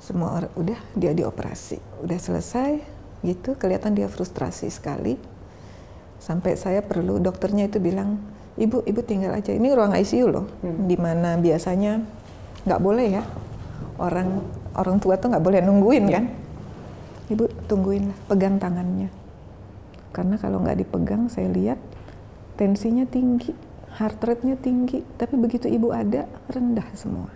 Semua orang udah, dia dioperasi. Udah selesai gitu, kelihatan dia frustrasi sekali. Sampai saya perlu, dokternya itu bilang, Ibu tinggal aja. Ini ruang ICU loh, di mana biasanya nggak boleh ya. Orang tua tuh nggak boleh nungguin kan. Ibu tungguin lah, pegang tangannya. Karena kalau nggak dipegang, saya lihat tensinya tinggi, heart rate-nya tinggi, tapi begitu ibu ada, rendah semua.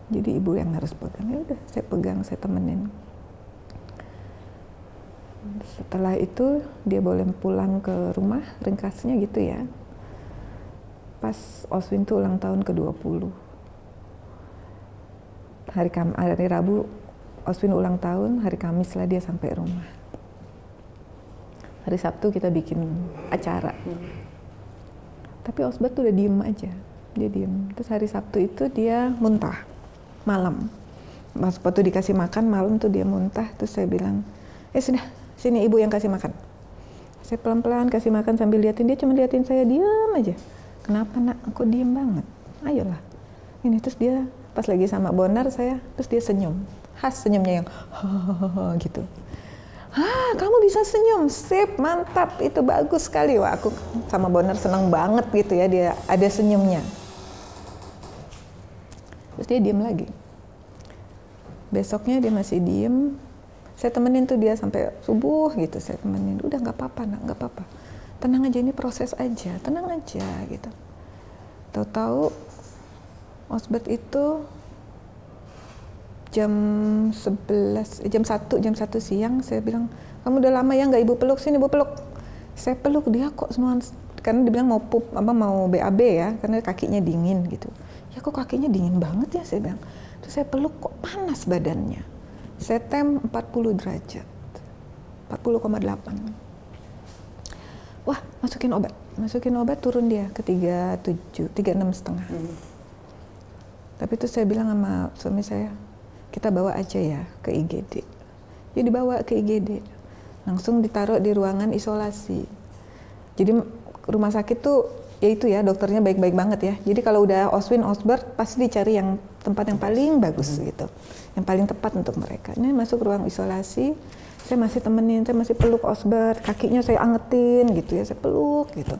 Jadi ibu yang harus pegang. Ya udah, saya pegang, saya temenin. Setelah itu dia boleh pulang ke rumah, ringkasnya gitu ya. Pas Oswin tuh ulang tahun ke-20. Hari Rabu Oswin ulang tahun, hari Kamis lah dia sampai rumah. Hari Sabtu kita bikin acara. Tapi Osbert tuh udah diem aja, dia diem. Terus hari Sabtu itu dia muntah. malam. Waktu dikasih makan malam tuh dia muntah, terus saya bilang, sudah, sini ibu yang kasih makan. Saya pelan-pelan kasih makan sambil liatin dia, cuma liatin saya, diam aja. Kenapa nak, kok diem banget? Ayolah. Ini terus dia pas lagi sama Bonar saya, terus dia senyum. Khas senyumnya yang gitu. Kamu bisa senyum, sip, mantap, itu bagus sekali. Wah, aku sama Bonar senang banget gitu ya, dia ada senyumnya. Terus dia diem lagi. Besoknya dia masih diem. Saya temenin tuh dia sampai subuh gitu, saya temenin. Udah nggak apa-apa nak, nggak apa-apa. Tenang aja, ini proses aja, tenang aja gitu. Tahu-tahu Osbert itu jam 1 siang saya bilang, kamu udah lama ya nggak ibu peluk, sini ibu peluk. Saya peluk dia kok semua, karena dia bilang mau mau BAB ya, karena kakinya dingin gitu. Ya kok kakinya dingin banget ya, saya bilang. Terus saya peluk, kok panas badannya. Saya tem 40 derajat, 40,8. Wah, masukin obat turun dia ke 36,5. Tapi itu saya bilang sama suami saya, kita bawa aja ya ke IGD. Jadi dibawa ke IGD, langsung ditaruh di ruangan isolasi. Jadi rumah sakit tuh, ya itu ya, dokternya baik-baik banget ya. Jadi kalau udah Oswin, Osbert, pasti dicari yang tempat yang paling bagus gitu, yang paling tepat untuk mereka. Ini masuk ruang isolasi, saya masih temenin, saya masih peluk Osbert, kakinya saya angetin gitu ya, saya peluk gitu.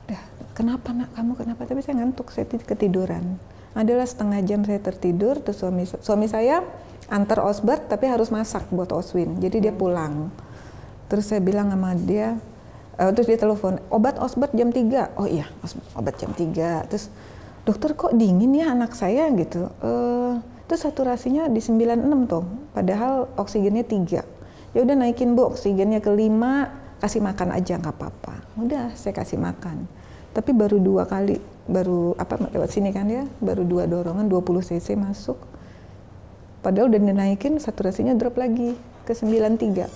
Udah, kenapa nak, kamu kenapa? Tapi saya ngantuk, saya ketiduran. Adalah setengah jam saya tertidur, terus suami saya antar Osbert, tapi harus masak buat Oswin, jadi dia pulang. Terus saya bilang sama dia, terus dia telepon, obat Osbert jam 3. Oh iya, obat jam 3. Terus, dokter kok dingin ya anak saya gitu. Terus saturasinya di 96 tuh, padahal oksigennya 3. Ya udah naikin bu, oksigennya ke 5, kasih makan aja nggak apa-apa. Udah saya kasih makan. Tapi baru 2 kali, lewat sini kan ya, baru 2 dorongan 20 cc masuk. Padahal udah dinaikin, saturasinya drop lagi ke 93.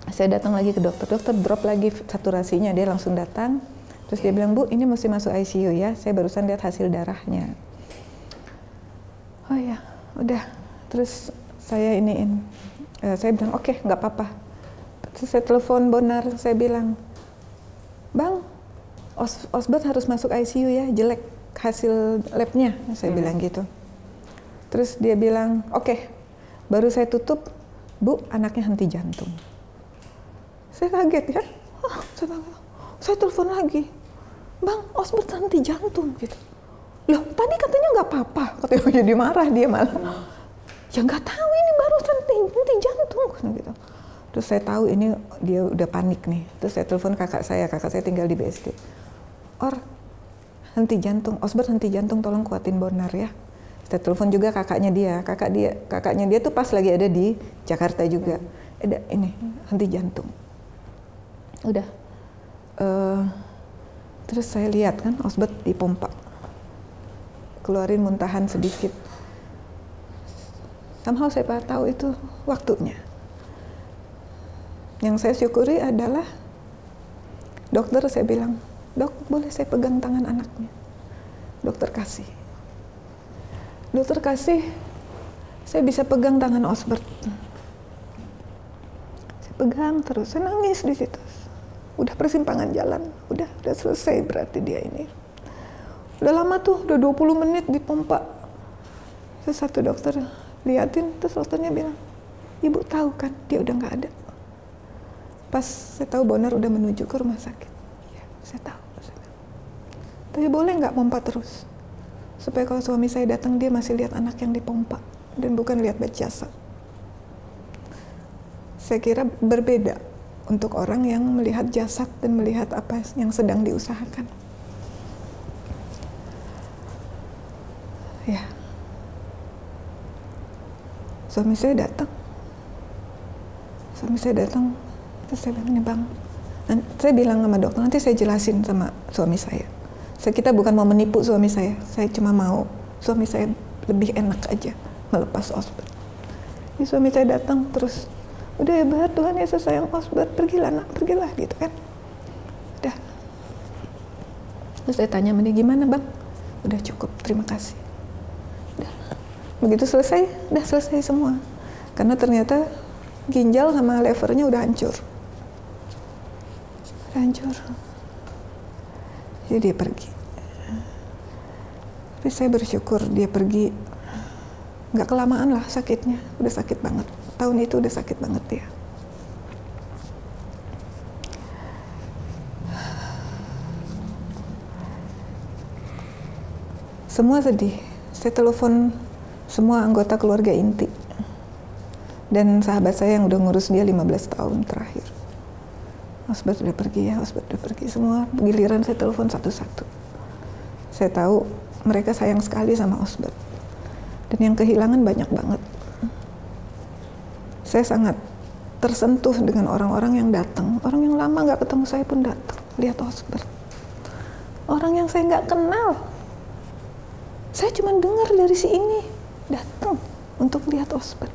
Saya datang lagi ke dokter drop lagi saturasinya, dia langsung datang. Terus dia bilang, bu ini mesti masuk ICU ya, saya barusan lihat hasil darahnya. Oh ya, udah. Terus saya saya bilang oke, nggak apa-apa. Terus saya telepon Bonar, saya bilang, bang, Osbert harus masuk ICU ya, jelek hasil labnya, saya bilang gitu. Terus dia bilang, oke. Baru saya tutup, bu anaknya henti jantung. Saya kaget ya, saya telepon lagi, bang Osbert henti jantung gitu. Loh tadi katanya nggak apa-apa, katanya jadi marah dia malah. Ya nggak tahu ini baru henti jantung gitu. Terus saya tahu ini dia udah panik nih. Terus saya telepon kakak saya tinggal di BSD. Henti jantung, Osbert henti jantung, tolong kuatin Bonar ya. Saya telepon juga kakaknya dia tuh pas lagi ada di Jakarta juga. Ada ini henti jantung. Udah. Terus saya lihat kan Osbert dipompa, keluarin muntahan sedikit. Somehow saya tahu itu waktunya. Yang saya syukuri adalah dokter, saya bilang, dok boleh saya pegang tangan anaknya? Dokter kasih, saya bisa pegang tangan Osbert. Saya pegang terus, saya nangis di situ. Udah persimpangan jalan, udah selesai berarti dia ini. Udah lama tuh, udah 20 menit dipompa. Terus satu dokter liatin, terus dokternya bilang, ibu tahu kan dia udah nggak ada. Pas saya tahu Bonar udah menuju ke rumah sakit. Ya, saya tahu. Tapi boleh nggak pompa terus? Supaya kalau suami saya datang dia masih lihat anak yang dipompa dan bukan lihat bed jasad. Saya kira berbeda untuk orang yang melihat jasad dan melihat apa yang sedang diusahakan. Ya. Suami saya datang. Terus saya bilang, ini bang. Saya bilang sama dokter, nanti saya jelasin sama suami saya. Kita bukan mau menipu suami saya cuma mau suami saya lebih enak aja melepas Osbert. Jadi suami saya datang terus, udah hebat Tuhan Yesus sayang Osbert, pergilah nak, pergilah gitu kan. Udah. Terus saya tanya sama dia, gimana bang? Udah cukup, terima kasih. Begitu selesai, udah selesai semua. Karena ternyata ginjal sama levernya udah hancur. Udah hancur. Jadi dia pergi. Tapi saya bersyukur dia pergi. Nggak kelamaan lah sakitnya. Udah sakit banget. Tahun itu udah sakit banget dia. Semua sedih. Saya telepon semua anggota keluarga inti. Dan sahabat saya yang udah ngurus dia 15 tahun terakhir. Osbert udah pergi ya, Osbert udah pergi. Semua giliran saya telepon satu-satu. Saya tahu mereka sayang sekali sama Osbert. Dan yang kehilangan banyak banget. Saya sangat tersentuh dengan orang-orang yang datang. Orang yang lama nggak ketemu saya pun datang. Lihat Osbert. Orang yang saya nggak kenal. Saya cuma dengar dari si ini. Datang untuk lihat Osbert.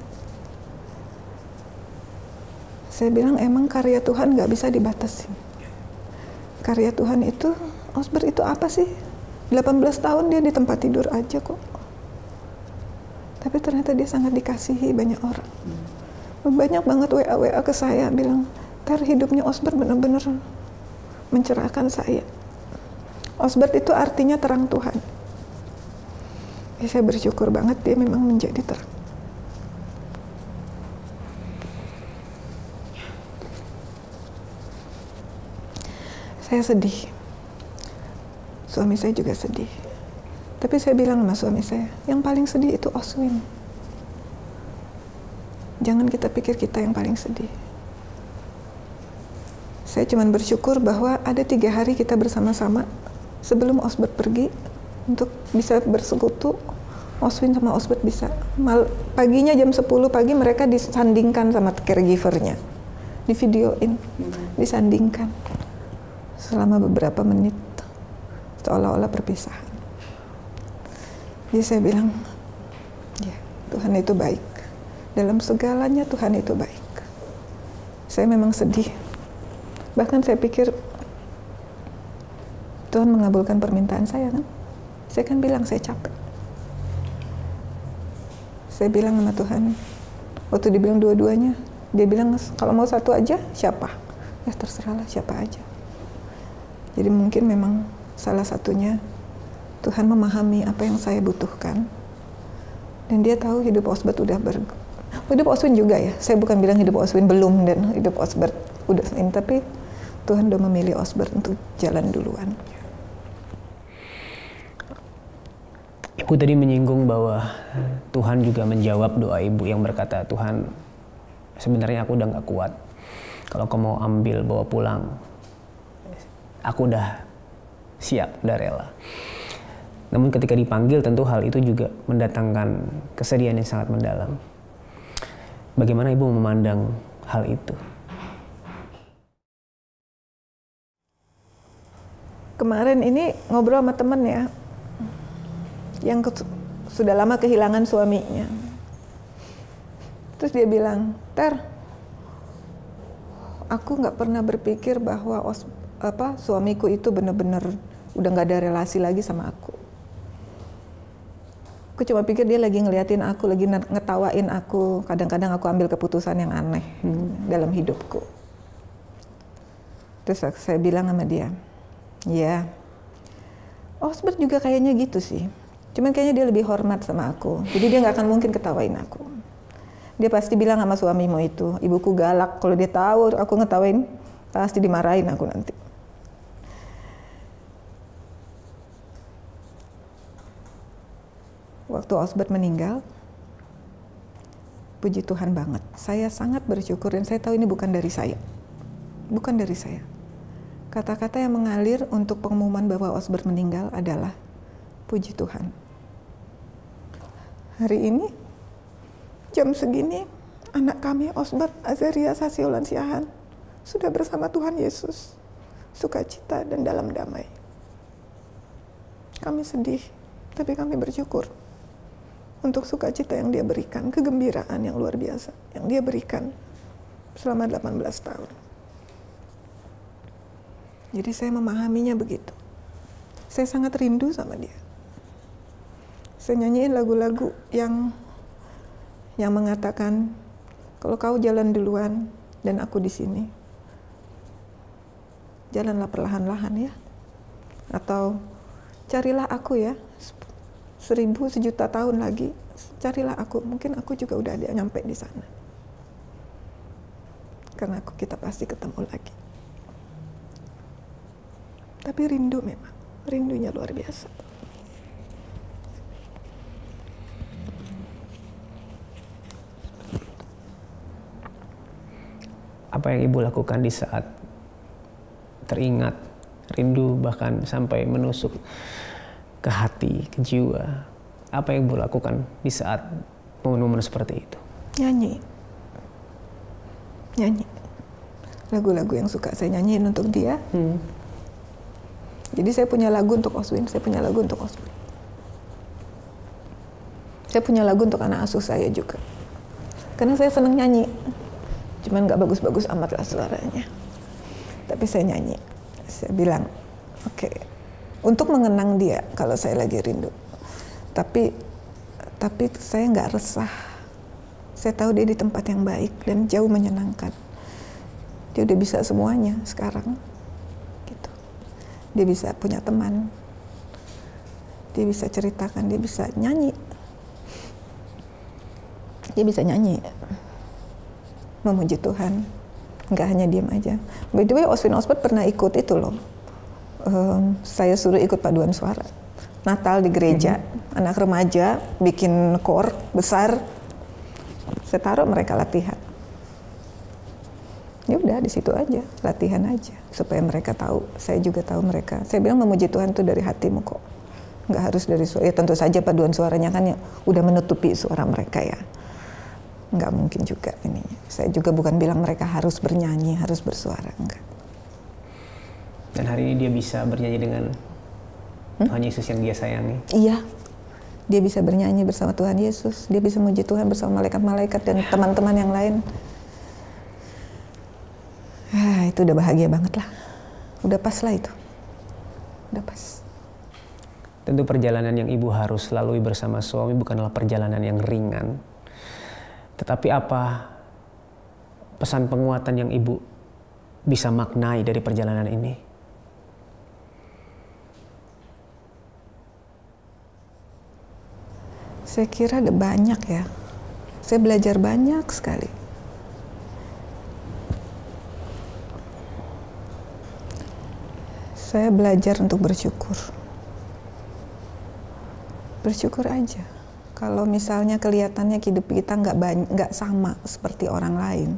Saya bilang emang karya Tuhan nggak bisa dibatasi. Karya Tuhan itu, Osbert itu apa sih? 18 tahun dia di tempat tidur aja kok. Tapi ternyata dia sangat dikasihi banyak orang. Banyak banget WA ke saya bilang, Ter, hidupnya Osbert benar-benar mencerahkan saya. Osbert itu artinya terang Tuhan. Ya, saya bersyukur banget dia memang menjadi terang. Saya sedih. Suami saya juga sedih. Tapi saya bilang sama suami saya, yang paling sedih itu Oswin. Jangan kita pikir kita yang paling sedih. Saya cuma bersyukur bahwa ada 3 hari kita bersama-sama sebelum Osbert pergi untuk bisa bersekutu. Oswin sama Osbert bisa. Paginya jam 10 pagi mereka disandingkan sama caregivernya. Di videoin, disandingkan. Selama beberapa menit, seolah-olah perpisahan. Jadi saya bilang, ya Tuhan itu baik. Dalam segalanya Tuhan itu baik. Saya memang sedih. Bahkan saya pikir Tuhan mengabulkan permintaan saya kan. Saya kan bilang saya capek. Saya bilang sama Tuhan, waktu dibilang dua-duanya, dia bilang kalau mau satu aja siapa? Ya terserahlah siapa aja. Jadi mungkin memang salah satunya Tuhan memahami apa yang saya butuhkan. Dan dia tahu hidup Osbert hidup Oswin juga ya. Saya bukan bilang hidup Oswin belum dan hidup Osbert udah ini, tapi Tuhan udah memilih Osbert untuk jalan duluan. Ibu tadi menyinggung bahwa Tuhan juga menjawab doa ibu yang berkata, Tuhan sebenarnya aku udah gak kuat. Kalau kau mau ambil bawa pulang, aku udah siap, udah rela. Namun ketika dipanggil tentu hal itu juga mendatangkan kesedihan yang sangat mendalam. Bagaimana ibu memandang hal itu? Kemarin ini ngobrol sama temen ya, yang sudah lama kehilangan suaminya. Terus dia bilang, Ter, aku nggak pernah berpikir bahwa suamiku itu benar-benar udah nggak ada relasi lagi sama aku. Aku cuma pikir dia lagi ngeliatin aku, lagi ngetawain aku. Kadang-kadang aku ambil keputusan yang aneh dalam hidupku. Terus saya bilang sama dia, ya, Osbert juga kayaknya gitu sih. Cuman kayaknya dia lebih hormat sama aku. Jadi dia nggak akan mungkin ketawain aku. Dia pasti bilang sama suamimu itu, ibuku galak. Kalau dia tahu aku ngetawain, pasti dimarahin aku nanti. Waktu Osbert meninggal, puji Tuhan banget. Saya sangat bersyukur dan saya tahu ini bukan dari saya. Bukan dari saya. Kata-kata yang mengalir untuk pengumuman bahwa Osbert meninggal adalah puji Tuhan. Hari ini, jam segini, anak kami Osbert Azaria Sasiolan Siahan sudah bersama Tuhan Yesus, sukacita dan dalam damai. Kami sedih, tapi kami bersyukur untuk sukacita yang dia berikan, kegembiraan yang luar biasa yang dia berikan selama 18 tahun. Jadi saya memahaminya begitu. Saya sangat rindu sama dia. Saya nyanyiin lagu-lagu yang mengatakan, kalau kau jalan duluan dan aku di sini, jalanlah perlahan-lahan ya. Atau carilah aku ya, 1000 sejuta tahun lagi, carilah aku, mungkin aku juga udah ada nyampe di sana. Karena kita pasti ketemu lagi. Tapi rindu memang, rindunya luar biasa. Apa yang Ibu lakukan di saat teringat, rindu bahkan sampai menusuk ke hati, ke jiwa? Apa yang Ibu lakukan di saat momen-momen seperti itu? Nyanyi. Lagu-lagu yang suka saya nyanyiin untuk dia. Jadi saya punya lagu untuk Oswin, saya punya lagu untuk Oswin. Saya punya lagu untuk anak asuh saya juga. Karena saya senang nyanyi. Cuman gak bagus-bagus amat lah suaranya. Tapi saya nyanyi. Saya bilang, oke, untuk mengenang dia kalau saya lagi rindu. Tapi saya nggak resah. Saya tahu dia di tempat yang baik dan jauh menyenangkan. Dia udah bisa semuanya sekarang. Gitu. Dia bisa punya teman. Dia bisa ceritakan, dia bisa nyanyi. Dia bisa nyanyi. Memuji Tuhan, nggak hanya diam aja. By the way, Oswin Osbert pernah ikut itu loh. Saya suruh ikut paduan suara. Natal di gereja, anak remaja bikin kor besar. Saya taruh mereka latihan. Ya udah di situ aja, latihan aja supaya mereka tahu. Saya juga tahu mereka. Saya bilang memuji Tuhan itu dari hatimu kok. Nggak harus dari suara. Ya tentu saja paduan suaranya kan yang udah menutupi suara mereka ya. Nggak mungkin juga ininya. Saya juga bukan bilang mereka harus bernyanyi, harus bersuara, enggak. Dan hari ini dia bisa bernyanyi dengan Tuhan Yesus yang dia sayangi. Iya, dia bisa bernyanyi bersama Tuhan Yesus. Dia bisa memuji Tuhan bersama malaikat-malaikat dan teman-teman yang lain. Itu udah bahagia banget lah. Udah pas lah itu. Udah pas. Tentu perjalanan yang Ibu harus lalui bersama suami bukanlah perjalanan yang ringan. Tetapi apa pesan penguatan yang Ibu bisa maknai dari perjalanan ini? Saya kira ada banyak ya. Saya belajar banyak sekali. Saya belajar untuk bersyukur. Bersyukur aja. Kalau misalnya kelihatannya hidup kita nggak sama seperti orang lain,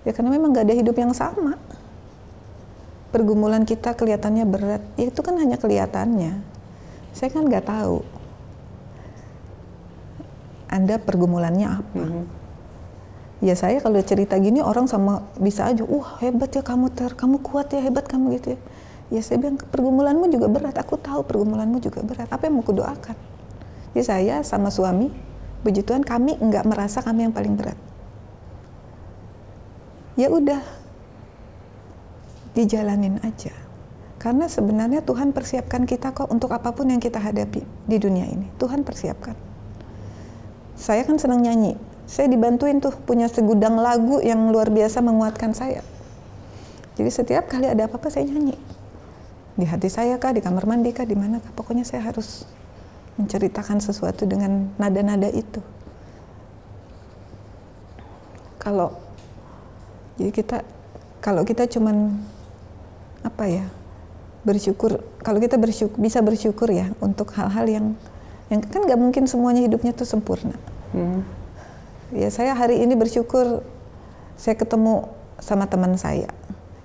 ya karena memang nggak ada hidup yang sama. Pergumulan kita kelihatannya berat, ya itu kan hanya kelihatannya. Saya kan nggak tahu Anda pergumulannya apa. Ya saya kalau cerita gini orang sama bisa aja, hebat ya kamu kamu kuat ya, hebat kamu gitu ya. Ya saya bilang pergumulanmu juga berat, aku tahu pergumulanmu juga berat. Apa yang mau kudoakan? Ya saya sama suami, puji Tuhan kami nggak merasa kami yang paling berat. Ya udah, dijalanin aja. Karena sebenarnya Tuhan persiapkan kita kok untuk apapun yang kita hadapi di dunia ini. Tuhan persiapkan. Saya kan senang nyanyi. Saya dibantuin tuh punya segudang lagu yang luar biasa menguatkan saya. Jadi setiap kali ada apa-apa saya nyanyi. Di hati saya kah, di kamar mandi kah, di mana kah. Pokoknya saya harus menceritakan sesuatu dengan nada-nada itu. Kalau kita cuman bersyukur, kalau kita bisa bersyukur ya untuk hal-hal yang kan nggak mungkin semuanya hidupnya tuh sempurna. Ya saya hari ini bersyukur saya ketemu sama teman saya.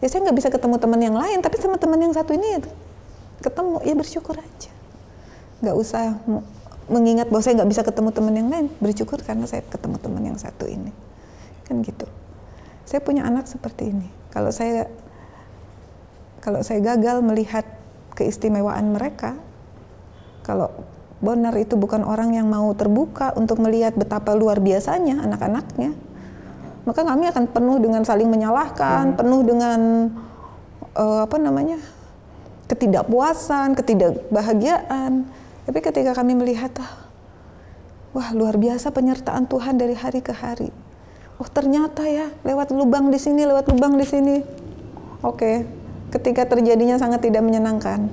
Ya saya nggak bisa ketemu teman yang lain, tapi sama teman yang satu ini ketemu, ya bersyukur aja. Nggak usah mengingat bahwa saya nggak bisa ketemu teman yang lain, bersyukur karena saya ketemu teman yang satu ini. Kan gitu. Saya punya anak seperti ini. Kalau saya gagal melihat keistimewaan mereka, kalau Bonar itu bukan orang yang mau terbuka untuk melihat betapa luar biasanya anak-anaknya, maka kami akan penuh dengan saling menyalahkan, penuh dengan ketidakpuasan, ketidakbahagiaan. Tapi ketika kami melihat, wah luar biasa penyertaan Tuhan dari hari ke hari. Oh ternyata ya, lewat lubang di sini, lewat lubang di sini. Oke, ketika terjadinya sangat tidak menyenangkan.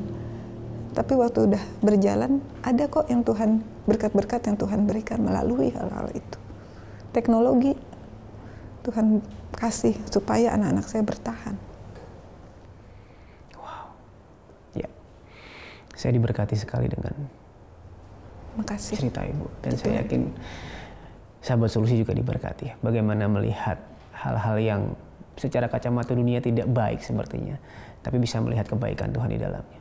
Tapi waktu udah berjalan, ada kok yang Tuhan, berkat-berkat yang Tuhan berikan melalui hal-hal itu. Teknologi, Tuhan kasih supaya anak-anak saya bertahan. Wow. Ya, saya diberkati sekali dengan Makasih. cerita Ibu. Dan saya yakin sahabat solusi juga diberkati ya. Bagaimana melihat hal-hal yang secara kacamata dunia tidak baik sepertinya, tapi bisa melihat kebaikan Tuhan di dalamnya.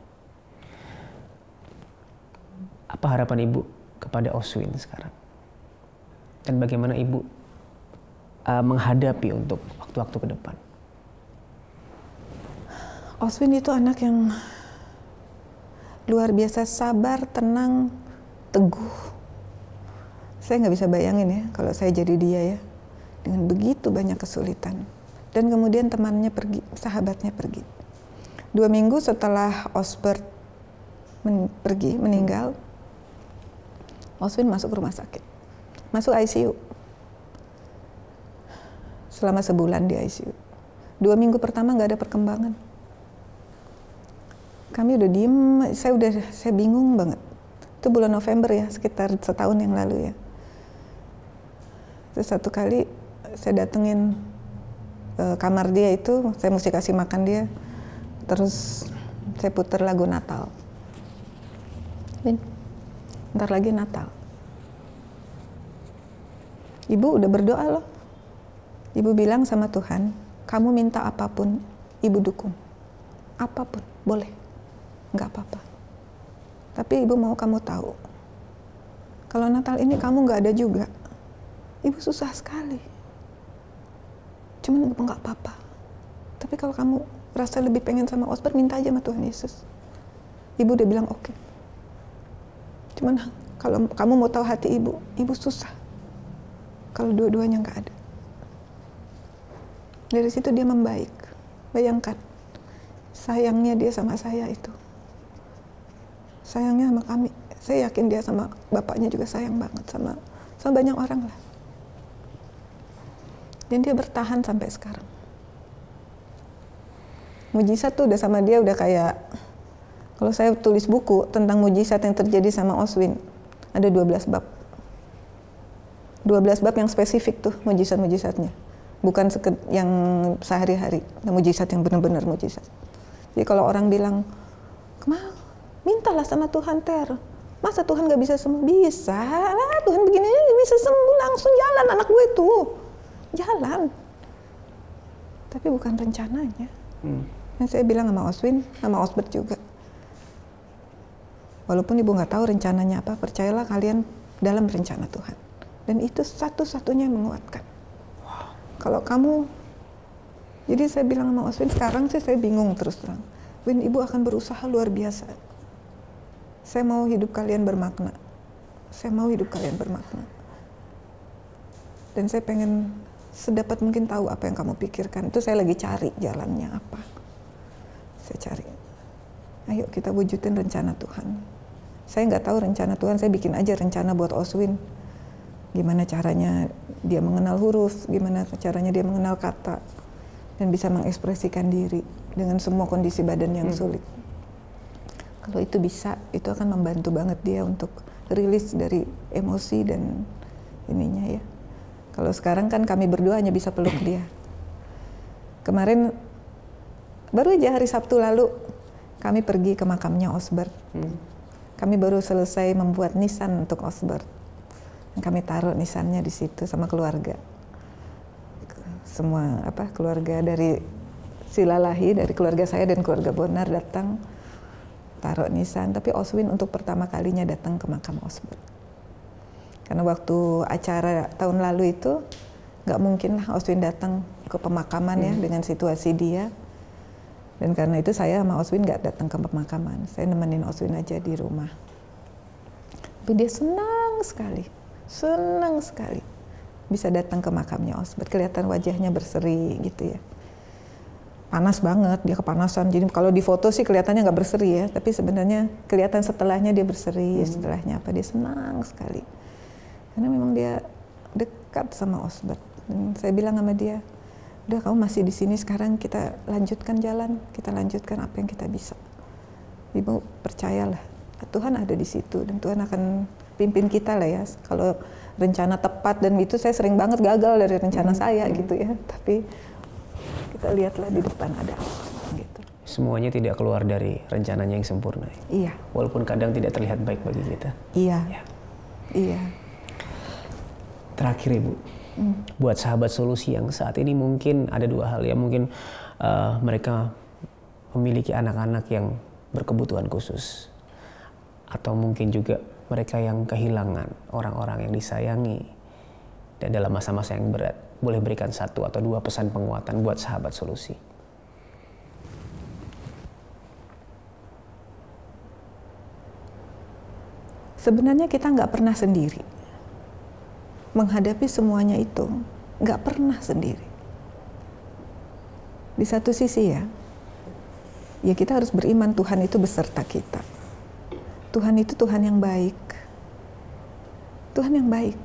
Apa harapan Ibu kepada Oswin sekarang? Dan bagaimana Ibu menghadapi untuk waktu-waktu ke depan? Oswin itu anak yang luar biasa sabar, tenang, teguh. Saya nggak bisa bayangin ya kalau saya jadi dia ya, dengan begitu banyak kesulitan. Dan kemudian temannya pergi, sahabatnya pergi. 2 minggu setelah Osbert meninggal, Oswin masuk rumah sakit, masuk ICU. Selama sebulan di ICU. 2 minggu pertama nggak ada perkembangan. Kami udah diem, saya bingung banget. Itu bulan November ya, sekitar setahun yang lalu ya. Terus satu kali saya datengin kamar dia itu, saya mesti kasih makan dia. Terus saya putar lagu Natal. Ntar lagi Natal. Ibu udah berdoa loh. Ibu bilang sama Tuhan, kamu minta apapun, Ibu dukung. Apapun, boleh. Nggak apa-apa. Tapi Ibu mau kamu tahu, kalau Natal ini kamu nggak ada juga, Ibu susah sekali. Cuman nggak apa-apa. Tapi kalau kamu rasa lebih pengen sama Osbert, minta aja sama Tuhan Yesus. Ibu udah bilang oke. Cuman kalau kamu mau tahu hati Ibu, Ibu susah kalau dua-duanya nggak ada. Dari situ dia membaik. Bayangkan, sayangnya dia sama saya itu. Sayangnya sama kami. Saya yakin dia sama bapaknya juga sayang banget sama banyak orang lah. Dan dia bertahan sampai sekarang. Mujizat tuh udah sama dia udah kayak, kalau saya tulis buku tentang mujizat yang terjadi sama Oswin, ada 12 bab. 12 bab yang spesifik tuh mujizat-mujizatnya. Bukan yang sehari-hari, mujizat yang benar-benar mujizat. Jadi kalau orang bilang, mintalah sama Tuhan Ter. Masa Tuhan gak bisa sembuh? Bisa lah, Tuhan begini aja bisa sembuh, langsung jalan anak gue tuh. Jalan. Tapi bukan rencananya. Dan saya bilang sama Oswin, sama Osbert juga. Walaupun Ibu gak tahu rencananya apa, percayalah kalian dalam rencana Tuhan. Dan itu satu-satunya yang menguatkan. Kalau kamu, jadi saya bilang sama Oswin, sekarang sih saya bingung terus terang. Win, Ibu akan berusaha luar biasa. Saya mau hidup kalian bermakna. Saya mau hidup kalian bermakna. Dan saya pengen sedapat mungkin tahu apa yang kamu pikirkan. Itu saya lagi cari jalannya apa. Saya cari. Ayo kita wujudin rencana Tuhan. Saya nggak tahu rencana Tuhan, saya bikin aja rencana buat Oswin. Gimana caranya dia mengenal huruf, gimana caranya dia mengenal kata, dan bisa mengekspresikan diri dengan semua kondisi badan yang sulit. Kalau itu bisa, itu akan membantu banget dia untuk rilis dari emosi dan ininya ya. Kalau sekarang kan kami berdua hanya bisa peluk dia. Kemarin, baru aja hari Sabtu lalu, kami pergi ke makamnya Osbert. Kami baru selesai membuat nisan untuk Osbert. Kami taruh nisannya di situ sama keluarga. Semua keluarga dari Silalahi, dari keluarga saya dan keluarga Bonar datang taruh nisan. Tapi Oswin untuk pertama kalinya datang ke makam Osbert. Karena waktu acara tahun lalu itu nggak mungkin lah Oswin datang ke pemakaman ya dengan situasi dia. Dan karena itu saya sama Oswin nggak datang ke pemakaman. Saya nemenin Oswin aja di rumah. Tapi dia senang sekali bisa datang ke makamnya Osbert. Kelihatan wajahnya berseri gitu ya. panas banget, dia kepanasan. Jadi kalau di foto sih kelihatannya nggak berseri ya, tapi sebenarnya kelihatan setelahnya dia berseri, setelahnya apa dia senang sekali. Karena memang dia dekat sama Osbert. Dan saya bilang sama dia, udah kamu masih di sini sekarang, kita lanjutkan jalan, kita lanjutkan apa yang kita bisa. Ibu percayalah, Tuhan ada di situ dan Tuhan akan pimpin kita lah ya. Kalau rencana tepat dan itu saya sering banget gagal dari rencana saya gitu ya, tapi kita lihatlah di depan ada gitu. Semuanya tidak keluar dari rencananya yang sempurna. Iya. Walaupun kadang tidak terlihat baik bagi kita. Iya. Ya. Iya. Terakhir Ibu, buat sahabat solusi yang saat ini mungkin ada dua hal ya, mungkin mereka memiliki anak-anak yang berkebutuhan khusus, atau mungkin juga mereka yang kehilangan orang-orang yang disayangi, dan dalam masa-masa yang berat. Boleh berikan satu atau dua pesan penguatan buat sahabat solusi. Sebenarnya kita nggak pernah sendiri. Menghadapi semuanya itu nggak pernah sendiri. Di satu sisi ya kita harus beriman Tuhan itu beserta kita. Tuhan itu Tuhan yang baik. Tuhan yang baik.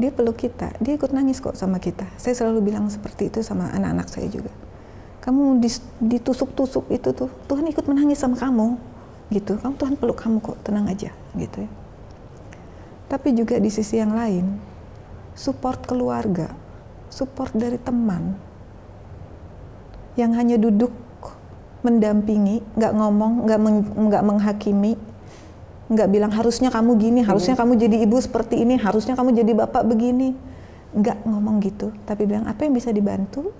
Dia peluk kita, dia ikut nangis kok sama kita. Saya selalu bilang seperti itu sama anak-anak saya juga. Kamu ditusuk-tusuk itu tuh, Tuhan ikut menangis sama kamu, gitu. Tuhan peluk kamu kok, tenang aja, gitu ya. Tapi juga di sisi yang lain, support keluarga, support dari teman, yang hanya duduk mendampingi, nggak ngomong, nggak menghakimi, nggak bilang harusnya kamu gini, harusnya kamu jadi ibu seperti ini, harusnya kamu jadi bapak begini. Nggak ngomong gitu, tapi bilang apa yang bisa dibantu,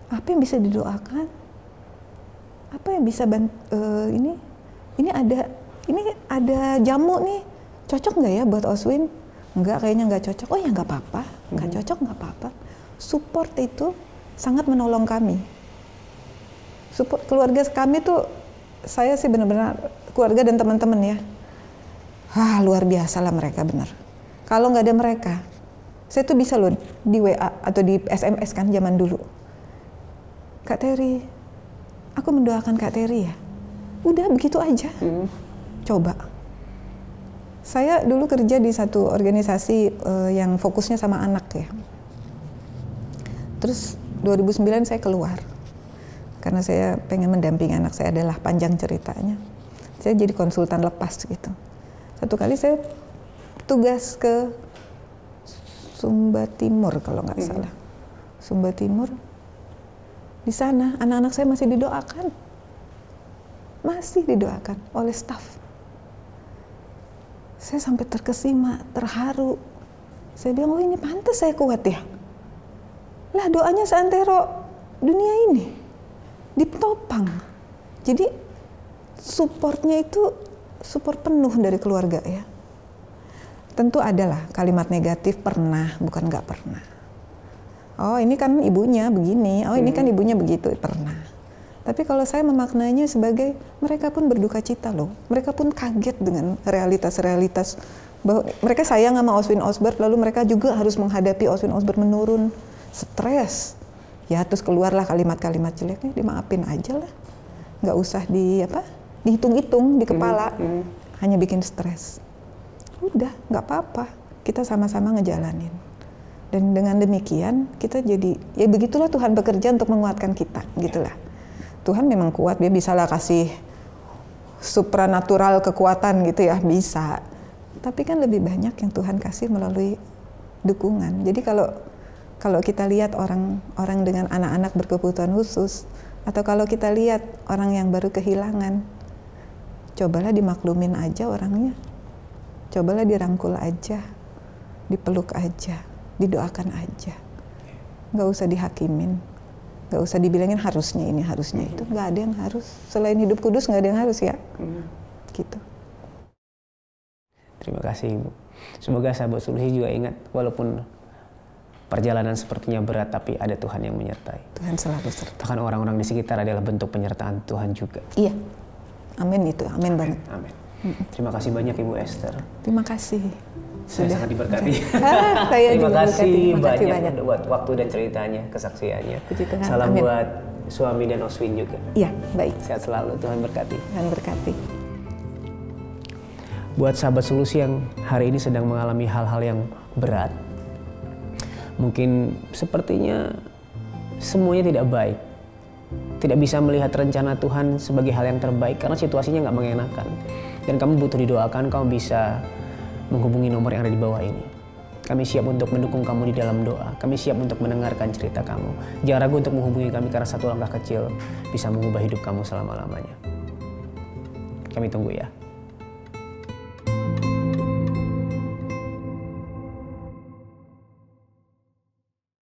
apa yang bisa didoakan, apa yang bisa ini ada jamu nih, cocok nggak ya buat Oswin? Nggak, kayaknya nggak cocok. Oh ya nggak apa-apa, nggak cocok nggak apa-apa. Support itu sangat menolong kami. Support keluarga kami tuh, saya sih benar-benar keluarga dan teman-teman ya. Luar biasa lah mereka benar. Kalau nggak ada mereka, saya tuh bisa loh di WA atau di SMS kan zaman dulu. Kak Terry, aku mendoakan Kak Terry ya. Udah begitu aja. Coba. Saya dulu kerja di satu organisasi yang fokusnya sama anak ya. Terus 2009 saya keluar. Karena saya pengen mendampingi anak saya, adalah panjang ceritanya. Saya jadi konsultan lepas gitu. Satu kali saya tugas ke Sumba Timur kalau nggak salah. Sumba Timur. Di sana anak-anak saya masih didoakan. Masih didoakan oleh staf. Saya sampai terkesima, terharu. Saya bilang, oh ini pantas saya kuat ya. Lah doanya seantero dunia ini. Ditopang. Jadi supportnya itu support penuh dari keluarga ya. Tentu adalah kalimat negatif pernah, bukan nggak pernah. Oh ini kan ibunya begini, oh ini kan ibunya begitu, pernah. Tapi kalau saya memaknainya sebagai mereka pun berduka cita loh. Mereka pun kaget dengan realitas-realitas bahwa mereka sayang sama Oswin Osbert, lalu mereka juga harus menghadapi Oswin Osbert menurun, stres. Ya terus keluarlah kalimat-kalimat jeleknya, dimaafin aja lah. Nggak usah dihitung-hitung di kepala, hanya bikin stres. Udah, nggak apa-apa, kita sama-sama ngejalanin. Dan dengan demikian kita jadi, ya begitulah Tuhan bekerja untuk menguatkan kita, gitulah. Tuhan memang kuat, dia bisalah kasih supranatural kekuatan gitu ya, bisa. Tapi kan lebih banyak yang Tuhan kasih melalui dukungan. Jadi kalau kita lihat orang dengan anak-anak berkebutuhan khusus, atau kalau kita lihat orang yang baru kehilangan, cobalah dimaklumin aja orangnya. Cobalah dirangkul aja, dipeluk aja, didoakan aja. Nggak usah dihakimin, nggak usah dibilangin harusnya ini, harusnya itu. Nggak ada yang harus. Selain hidup kudus nggak ada yang harus ya. Gitu. Terima kasih Ibu. Semoga sahabat solusi juga ingat, walaupun perjalanan sepertinya berat, tapi ada Tuhan yang menyertai. Tuhan selalu serta. Bahkan orang-orang di sekitar adalah bentuk penyertaan Tuhan juga. Iya, amin itu, amin banget. Amin. Terima kasih banyak Ibu Esther. Terima kasih. Saya sangat diberkati. Saya Terima juga kasih banyak buat waktu dan ceritanya, kesaksiannya. Puji Tuhan. Salam Amin. buat suami dan Oswin juga. Iya, baik. Sehat selalu, Tuhan berkati. Tuhan berkati. Buat sahabat solusi yang hari ini sedang mengalami hal-hal yang berat, mungkin sepertinya semuanya tidak baik, tidak bisa melihat rencana Tuhan sebagai hal yang terbaik karena situasinya nggak mengenakan, dan kamu butuh didoakan, kamu bisa menghubungi nomor yang ada di bawah ini. Kami siap untuk mendukung kamu di dalam doa. Kami siap untuk mendengarkan cerita kamu. Jangan ragu untuk menghubungi kami karena satu langkah kecil bisa mengubah hidup kamu selama-lamanya. Kami tunggu ya.